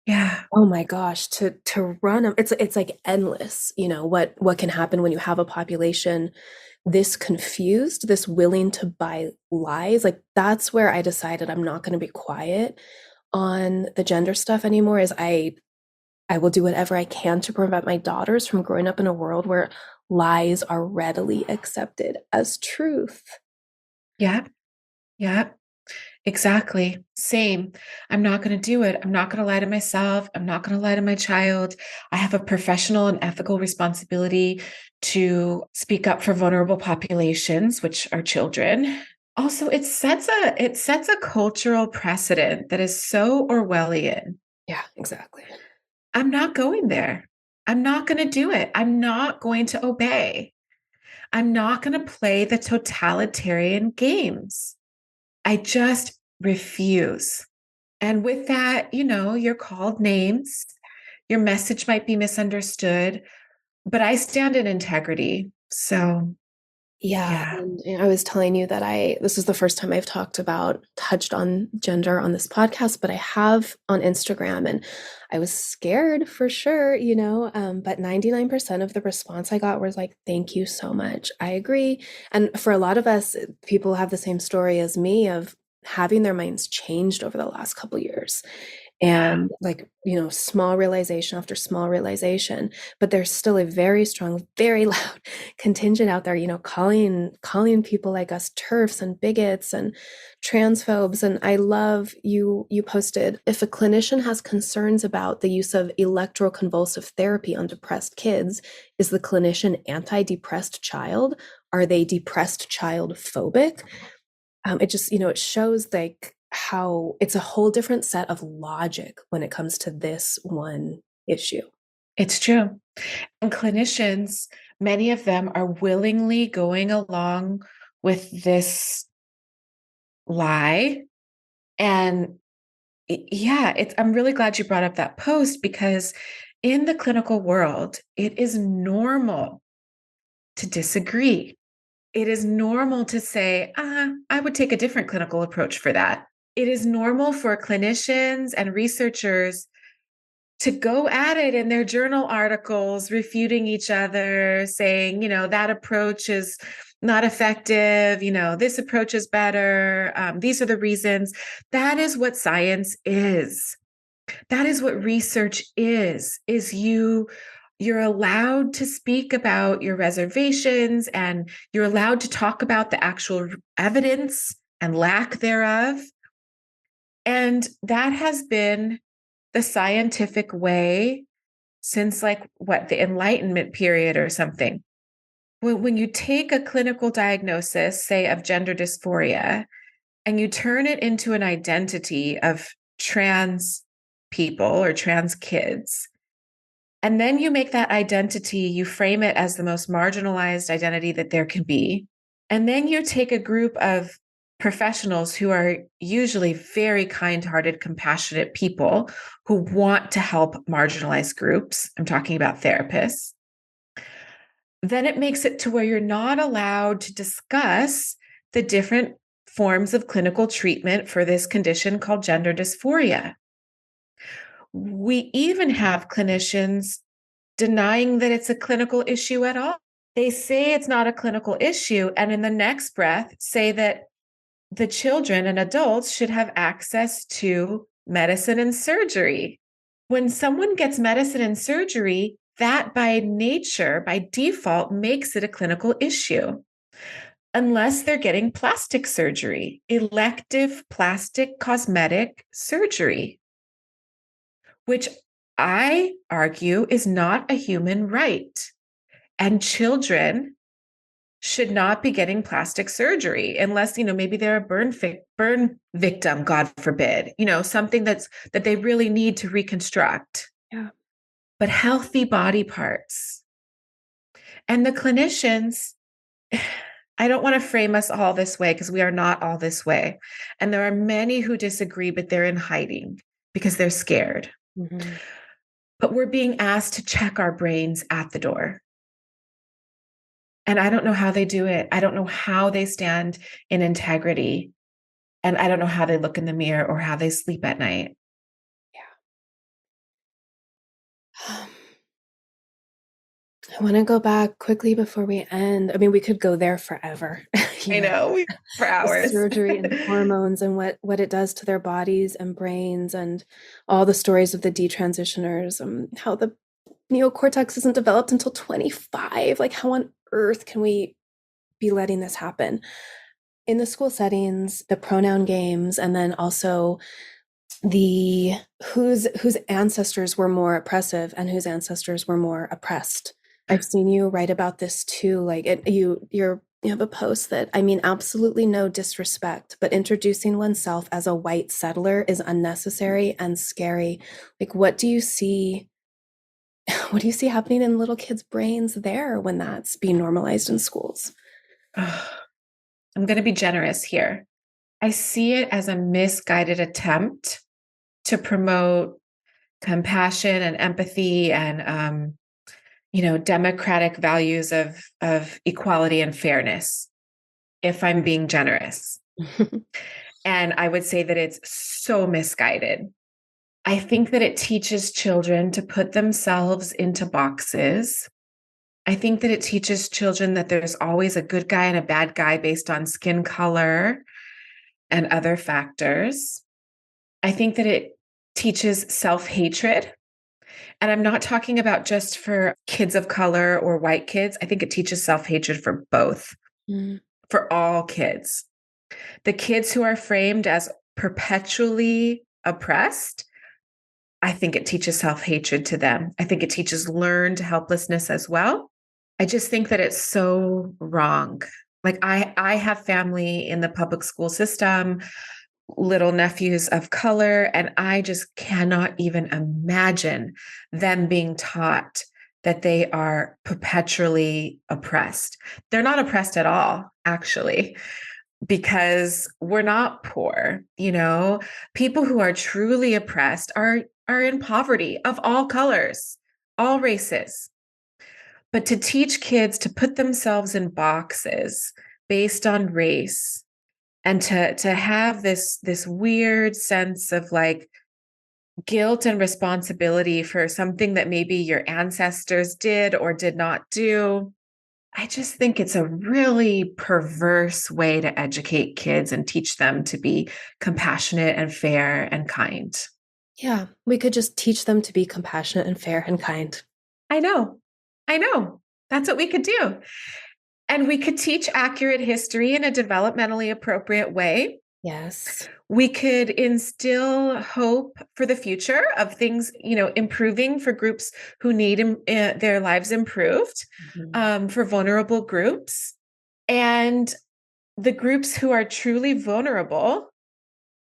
Yeah. Oh my gosh, to run them, it's like endless, what can happen when you have a population this confused, this willing to buy lies. Like that's where I decided I'm not going to be quiet on the gender stuff anymore, is I will do whatever I can to prevent my daughters from growing up in a world where lies are readily accepted as truth. Yeah. Yeah. Exactly. Same. I'm not going to do it. I'm not going to lie to myself. I'm not going to lie to my child. I have a professional and ethical responsibility to speak up for vulnerable populations, which are children. Also, it sets a cultural precedent that is so Orwellian. Yeah, exactly. I'm not going there. I'm not going to do it. I'm not going to obey. I'm not going to play the totalitarian games. I just refuse. And with that, you're called names. Your message might be misunderstood, but I stand in integrity. So Yeah, Yeah. and I was telling you that this is the first time I've touched on gender on this podcast, but I have on Instagram, and I was scared for sure, but 99% of the response I got was like, thank you so much. I agree. And for a lot of us, people have the same story as me of having their minds changed over the last couple years. Yeah. And like, small realization after small realization, but there's still a very strong, very loud contingent out there, calling people like us turfs and bigots and transphobes. And I love you posted, if a clinician has concerns about the use of electroconvulsive therapy on depressed kids, is the clinician anti-depressed child? Are they depressed child phobic? It just, it shows like how it's a whole different set of logic when it comes to this one issue. It's true. And clinicians, many of them are willingly going along with this lie. And yeah, I'm really glad you brought up that post, because in the clinical world, it is normal to disagree. It is normal to say, I would take a different clinical approach for that. It is normal for clinicians and researchers to go at it in their journal articles, refuting each other, saying, that approach is not effective. This approach is better. These are the reasons. That is what science is. That is what research is you're allowed to speak about your reservations, and you're allowed to talk about the actual evidence and lack thereof. And that has been the scientific way since the Enlightenment period or something. When you take a clinical diagnosis, say of gender dysphoria, and you turn it into an identity of trans people or trans kids, and then you make that identity, you frame it as the most marginalized identity that there can be. And then you take a group of professionals who are usually very kind-hearted, compassionate people who want to help marginalized groups. I'm talking about therapists. Then it makes it to where you're not allowed to discuss the different forms of clinical treatment for this condition called gender dysphoria. We even have clinicians denying that it's a clinical issue at all. They say it's not a clinical issue, and in the next breath say that the children and adults should have access to medicine and surgery. When someone gets medicine and surgery, that by nature, by default, makes it a clinical issue, unless they're getting plastic surgery, elective plastic cosmetic surgery, which I argue is not a human right. And children should not be getting plastic surgery unless, maybe they're a burn victim, God forbid, something that they really need to reconstruct. Yeah. But healthy body parts. And the clinicians, I don't want to frame us all this way, because we are not all this way. And there are many who disagree, but they're in hiding because they're scared. Mm-hmm. But we're being asked to check our brains at the door. And I don't know how they do it. I don't know how they stand in integrity. And I don't know how they look in the mirror or how they sleep at night. Yeah. I want to go back quickly before we end. I mean, we could go there forever. I know, for The hours. surgery and the hormones and what it does to their bodies and brains, and all the stories of the detransitioners, how the neocortex isn't developed until 25. Like, how on earth can we be letting this happen? In the school settings, the pronoun games, and then also the whose ancestors were more oppressive and whose ancestors were more oppressed. I've seen you write about this too. Like you have a post that, I mean, absolutely no disrespect, but introducing oneself as a white settler is unnecessary and scary. Like, what do you see? What do you see happening in little kids' brains there when that's being normalized in schools? I'm going to be generous here. I see it as a misguided attempt to promote compassion and empathy and, democratic values of equality and fairness, if I'm being generous. And I would say that it's so misguided. I think that it teaches children to put themselves into boxes. I think that it teaches children that there's always a good guy and a bad guy based on skin color and other factors. I think that it teaches self-hatred. And I'm not talking about just for kids of color or white kids. I think it teaches self-hatred for both, for all kids. The kids who are framed as perpetually oppressed, I think it teaches self-hatred to them. I think it teaches learned helplessness as well. I just think that it's so wrong. Like I have family in the public school system, little nephews of color, and I just cannot even imagine them being taught that they are perpetually oppressed. They're not oppressed at all, actually, because we're not poor. People who are truly oppressed are in poverty of all colors, all races. But to teach kids to put themselves in boxes based on race, and to have this weird sense of like guilt and responsibility for something that maybe your ancestors did or did not do, I just think it's a really perverse way to educate kids and teach them to be compassionate and fair and kind. Yeah, we could just teach them to be compassionate and fair and kind. I know. That's what we could do. And we could teach accurate history in a developmentally appropriate way. Yes. We could instill hope for the future of things, improving for groups who need their lives improved, for vulnerable groups. And the groups who are truly vulnerable,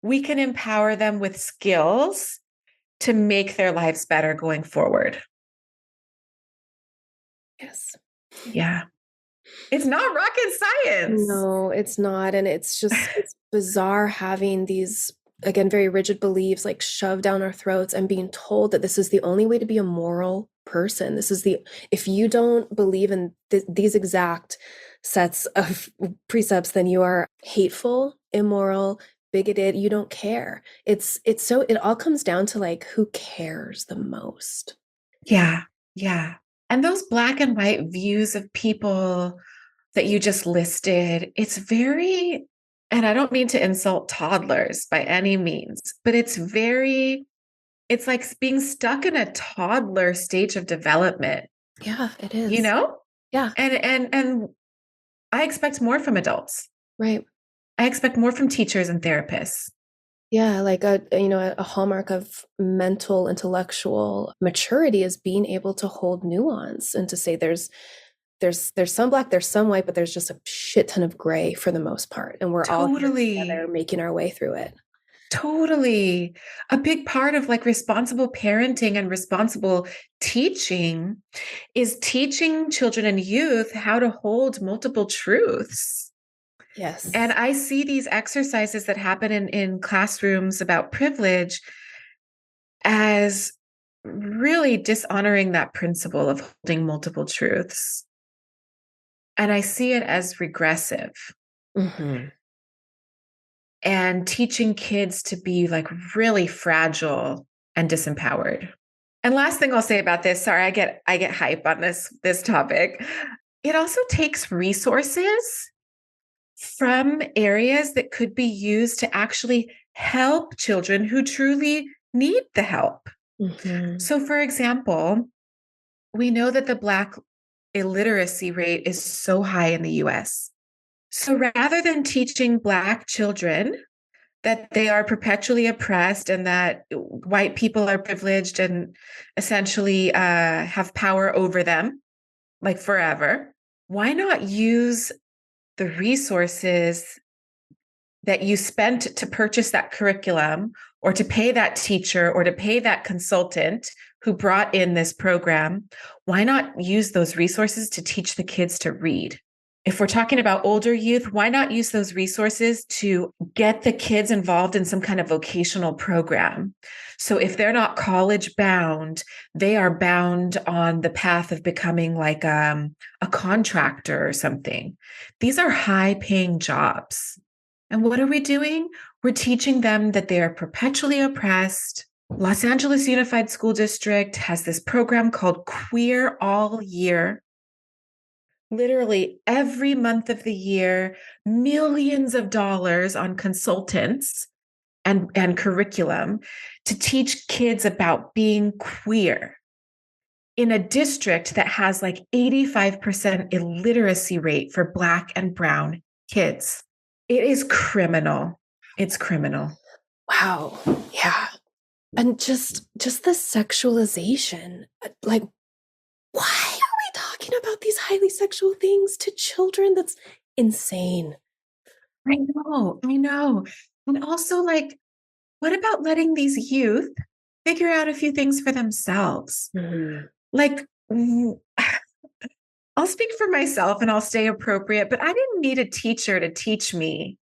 we can empower them with skills to make their lives better going forward. Yes. Yeah. It's not rocket science. No, it's not. And it's bizarre having these, again, very rigid beliefs like shoved down our throats and being told that this is the only way to be a moral person. If you don't believe in these exact sets of precepts, then you are hateful, immoral, bigoted, you don't care. It all comes down to like, who cares the most? Yeah. Yeah. And those black and white views of people that you just listed, it's very, and I don't mean to insult toddlers by any means, but it's like being stuck in a toddler stage of development. Yeah, it is. Yeah. And I expect more from adults. Right. I expect more from teachers and therapists. Yeah, like a hallmark of mental intellectual maturity is being able to hold nuance and to say there's some black, there's some white, but there's just a shit ton of gray for the most part, and we're all here together making our way through it. Totally. A big part of like responsible parenting and responsible teaching is teaching children and youth how to hold multiple truths. Yes. And I see these exercises that happen in classrooms about privilege as really dishonoring that principle of holding multiple truths. And I see it as regressive. And teaching kids to be like really fragile and disempowered. And last thing I'll say about this, sorry, I get hype on this topic. It also takes resources from areas that could be used to actually help children who truly need the help. So, for example, we know that the Black illiteracy rate is so high in the US. So rather than teaching Black children that they are perpetually oppressed and that white people are privileged and essentially have power over them, like forever, why not use the resources that you spent to purchase that curriculum or to pay that teacher or to pay that consultant who brought in this program? Why not use those resources to teach the kids to read? If we're talking about older youth, why not use those resources to get the kids involved in some kind of vocational program? So if they're not college bound, they are bound on the path of becoming like a contractor or something. These are high paying jobs. And what are we doing? We're teaching them that they are perpetually oppressed. Los Angeles Unified School District has this program called Queer All Year. Literally every month of the year, millions of dollars on consultants and curriculum to teach kids about being queer in a district that has like 85% illiteracy rate for Black and Brown kids. It is criminal. It's criminal. Wow. Yeah. And just the sexualization, like, why are we talking about these highly sexual things to children? That's insane. I know, I know. And also, like, what about letting these youth figure out a few things for themselves? Mhm. Like, I'll speak for myself and I'll stay appropriate, but I didn't need a teacher to teach me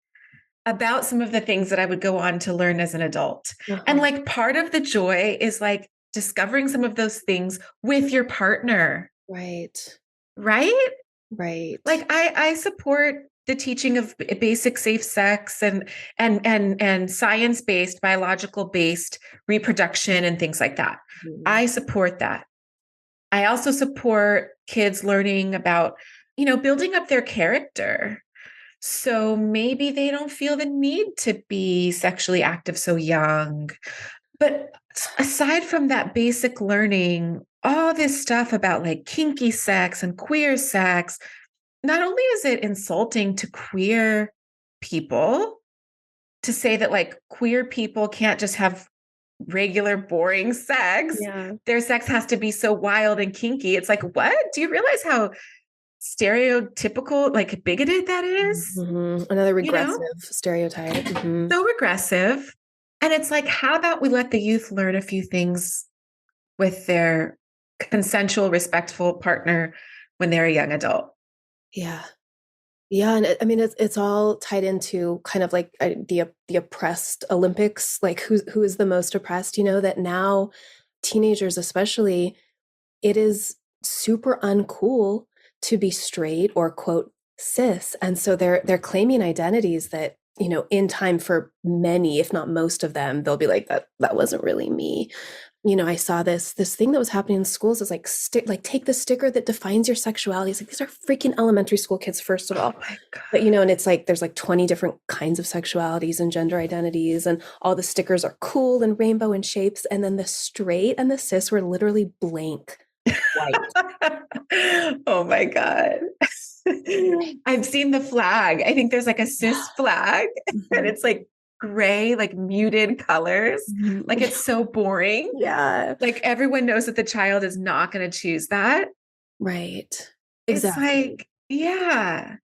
about some of the things that I would go on to learn as an adult. And Uh-huh. like part of the joy is like discovering some of those things with your partner, Right. right? Right. Like I support the teaching of basic safe sex and science-based, biological-based reproduction and things like that. Mhm. I support that. I also support kids learning about, building up their character. So maybe they don't feel the need to be sexually active so young. But aside from that basic learning, all this stuff about like kinky sex and queer sex, not only is it insulting to queer people to say that like queer people can't just have regular boring sex, Yeah. their sex has to be so wild and kinky. It's like, what? Do you realize how stereotypical, like bigoted that is? Mhm. Another You know, regressive stereotype. Mhm. so regressive. And it's like, how about we let the youth learn a few things with their consensual, respectful partner when they're a young adult? Yeah. Yeah, and I mean it's all tied into kind of like the oppressed Olympics, like who is the most oppressed, that now teenagers especially, it is super uncool to be straight or quote cis. And so they're claiming identities that, in time for many, if not most of them, they'll be like that wasn't really me. I saw this thing that was happening in schools is like take the sticker that defines your sexuality. It's like these are freaking elementary school kids, first of Oh all. my God. But and it's like there's like 20 different kinds of sexualities and gender identities, and all the stickers are cool and rainbow in shapes. And then the straight and the cis were literally blank white. Oh my God. I've seen the flag. I think there's like a Yeah. cis flag and Mhm. it's like gray, like muted colors. Like Mhm. it's so boring. Yeah. Like everyone knows that the child is not going to choose that. Right. It's Exactly. like, yeah.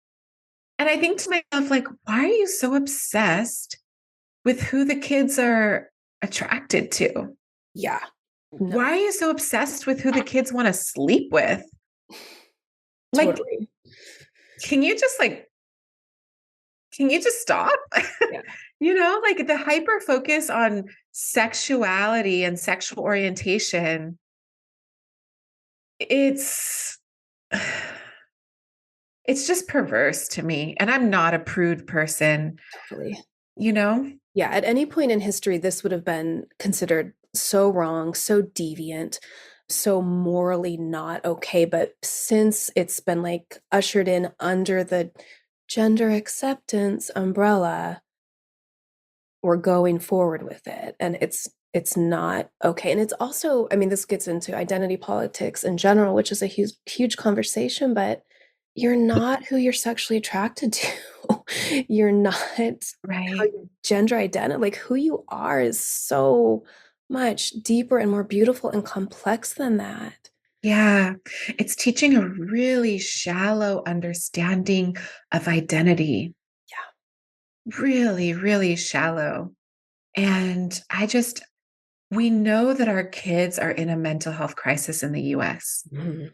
And I think to myself, like, why are you so obsessed with who the kids are attracted to? Yeah. No, Why are you so obsessed with who the kids want to sleep with? Like, totally. can you just like, can you just stop? Yeah. Like the hyper focus on sexuality and sexual orientation, it's it's just perverse to me. And I'm not a prude person, Totally. you know? Yeah, at any point in history, this would have been considered so wrong, so deviant, so morally not okay. But since it's been like ushered in under the gender acceptance umbrella, we're going forward with it. And it's not okay. And it's also, I mean, this gets into identity politics in general, which is a huge conversation, but you're not who you're sexually attracted to. You're not how Right. your gender identity, like who you are is so much deeper and more beautiful and complex than that. Yeah. It's teaching a really shallow understanding of identity. Really, really shallow. And we know that our kids are in a mental health crisis in the US. Mhm.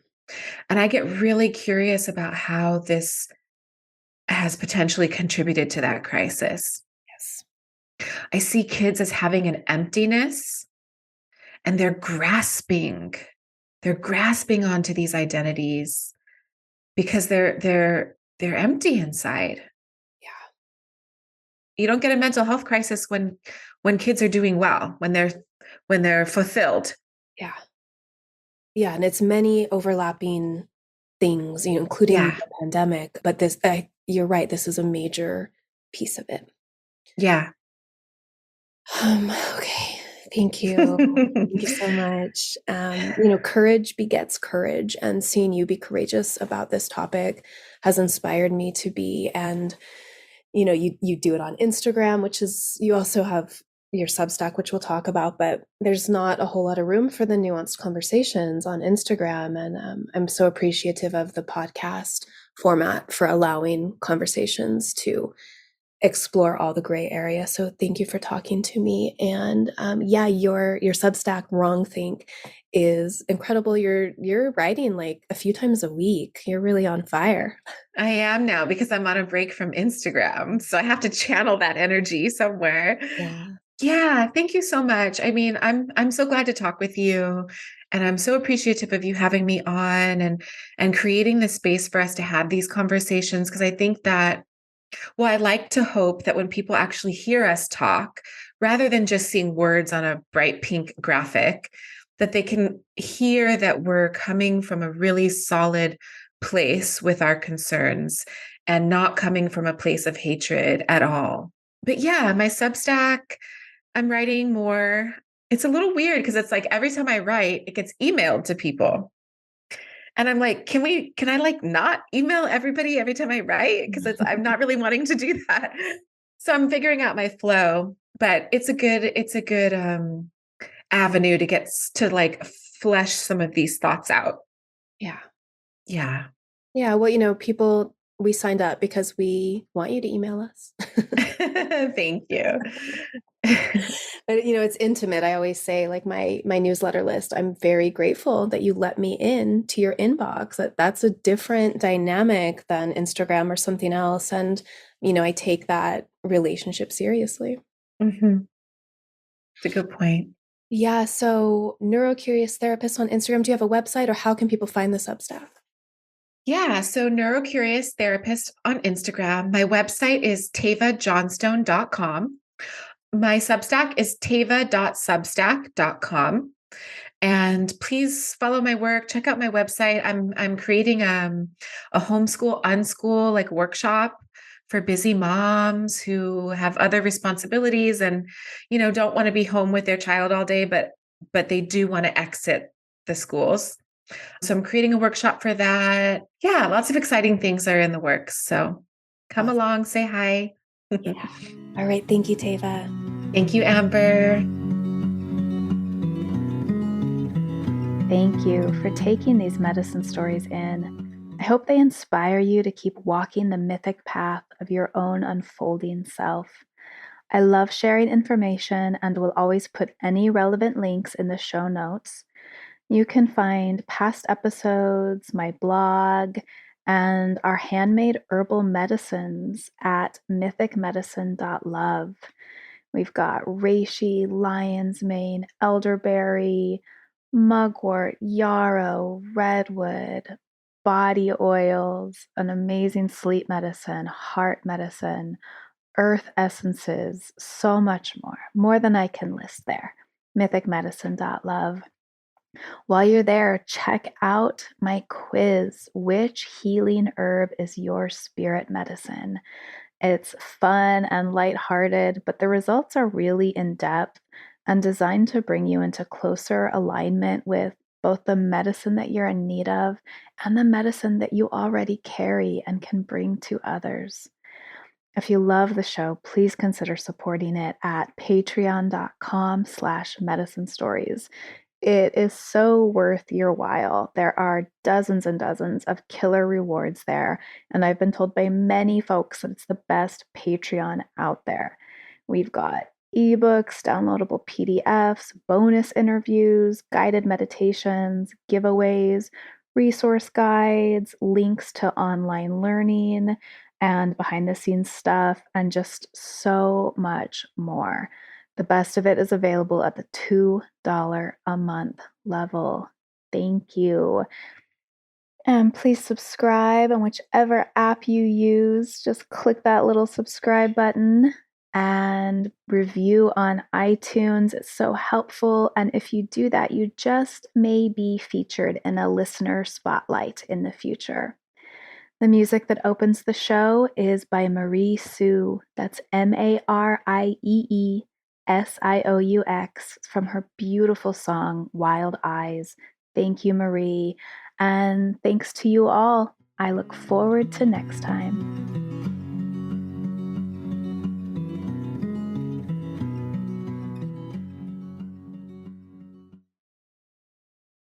And I get really curious about how this has potentially contributed to that crisis. Yes. I see kids as having an emptiness, and they're grasping onto these identities because they're empty inside. Yeah. You don't get a mental health crisis when kids are doing well, when they're fulfilled. Yeah. Yeah. And it's many overlapping things, including Yeah. the pandemic. But you're right, this is a major piece of it. Yeah. Okay. Thank you. Thank you so much. Courage begets courage, and seeing you be courageous about this topic has inspired me to be. And you do it on Instagram, which is, you also have your Substack, which we'll talk about, but there's not a whole lot of room for the nuanced conversations on Instagram. And I'm so appreciative of the podcast format for allowing conversations to explore all the gray area. So thank you for talking to me. And your Substack Wrong Think is incredible. You're writing like a few times a week. You're really on fire. I am now because I'm on a break from Instagram. So I have to channel that energy somewhere. Yeah. Yeah, thank you so much. I mean, I'm so glad to talk with you, and I'm so appreciative of you having me on and creating the space for us to have these conversations, because I think that, well, I like to hope that when people actually hear us talk, rather than just seeing words on a bright pink graphic, that they can hear that we're coming from a really solid place with our concerns and not coming from a place of hatred at all. But yeah, my Substack, I'm writing more. It's a little weird because it's like every time I write, it gets emailed to people. And I'm like, can I like not email everybody every time I write? Because I'm not really wanting to do that. So I'm figuring out my flow, but it's a good avenue to to like flesh some of these thoughts out. Yeah. Yeah. Yeah. Well, people, we signed up because we want you to email us. Thank you. But it's intimate. I always say, like, my newsletter list, I'm very grateful that you let me in to your inbox. That's a different dynamic than Instagram or something else. And I take that relationship seriously. Mhm. It's a good point. Yeah. So, neurocurious therapist on Instagram, do you have a website, or how can people find the Substack? Yeah, so Neurocurious Therapist on Instagram. My website is tevajohnstone.com. My Substack is teva.substack.com. And please follow my work. Check out my website. I'm creating a homeschool unschool like workshop for busy moms who have other responsibilities and don't want to be home with their child all day, but they do want to exit the schools. So I'm creating a workshop for that. Yeah, lots of exciting things are in the works. So come Awesome. along, say hi. Yeah. All right. Thank you, Teva. Thank you, Amber. Thank you for taking these medicine stories in. I hope they inspire you to keep walking the mythic path of your own unfolding self. I love sharing information and will always put any relevant links in the show notes. You can find past episodes, my blog, and our handmade herbal medicines at mythicmedicine.love. We've got reishi, lion's mane, elderberry, mugwort, yarrow, redwood, body oils, an amazing sleep medicine, heart medicine, earth essences, so much more than I can list there. mythicmedicine.love. While you're there, check out my quiz. Which healing herb is your spirit medicine? It's fun and lighthearted, but the results are really in depth and designed to bring you into closer alignment with both the medicine that you're in need of and the medicine that you already carry and can bring to others. If you love the show, please consider supporting it at patreon.com/medicine stories. It is so worth your while. There are dozens and dozens of killer rewards there, and I've been told by many folks that it's the best Patreon out there. We've got ebooks, downloadable PDFs, bonus interviews, guided meditations, giveaways, resource guides, links to online learning, and behind the scenes stuff, and just so much more. The best of it is available at the $2 a month level. Thank you. And please subscribe on whichever app you use. Just click that little subscribe button and review on iTunes. It's so helpful. And if you do that, you just may be featured in a listener spotlight in the future. The music that opens the show is by Marie Sue. That's MarieeSious from her beautiful song, Wild Eyes. Thank you, Marie. And thanks to you all. I look forward to next time.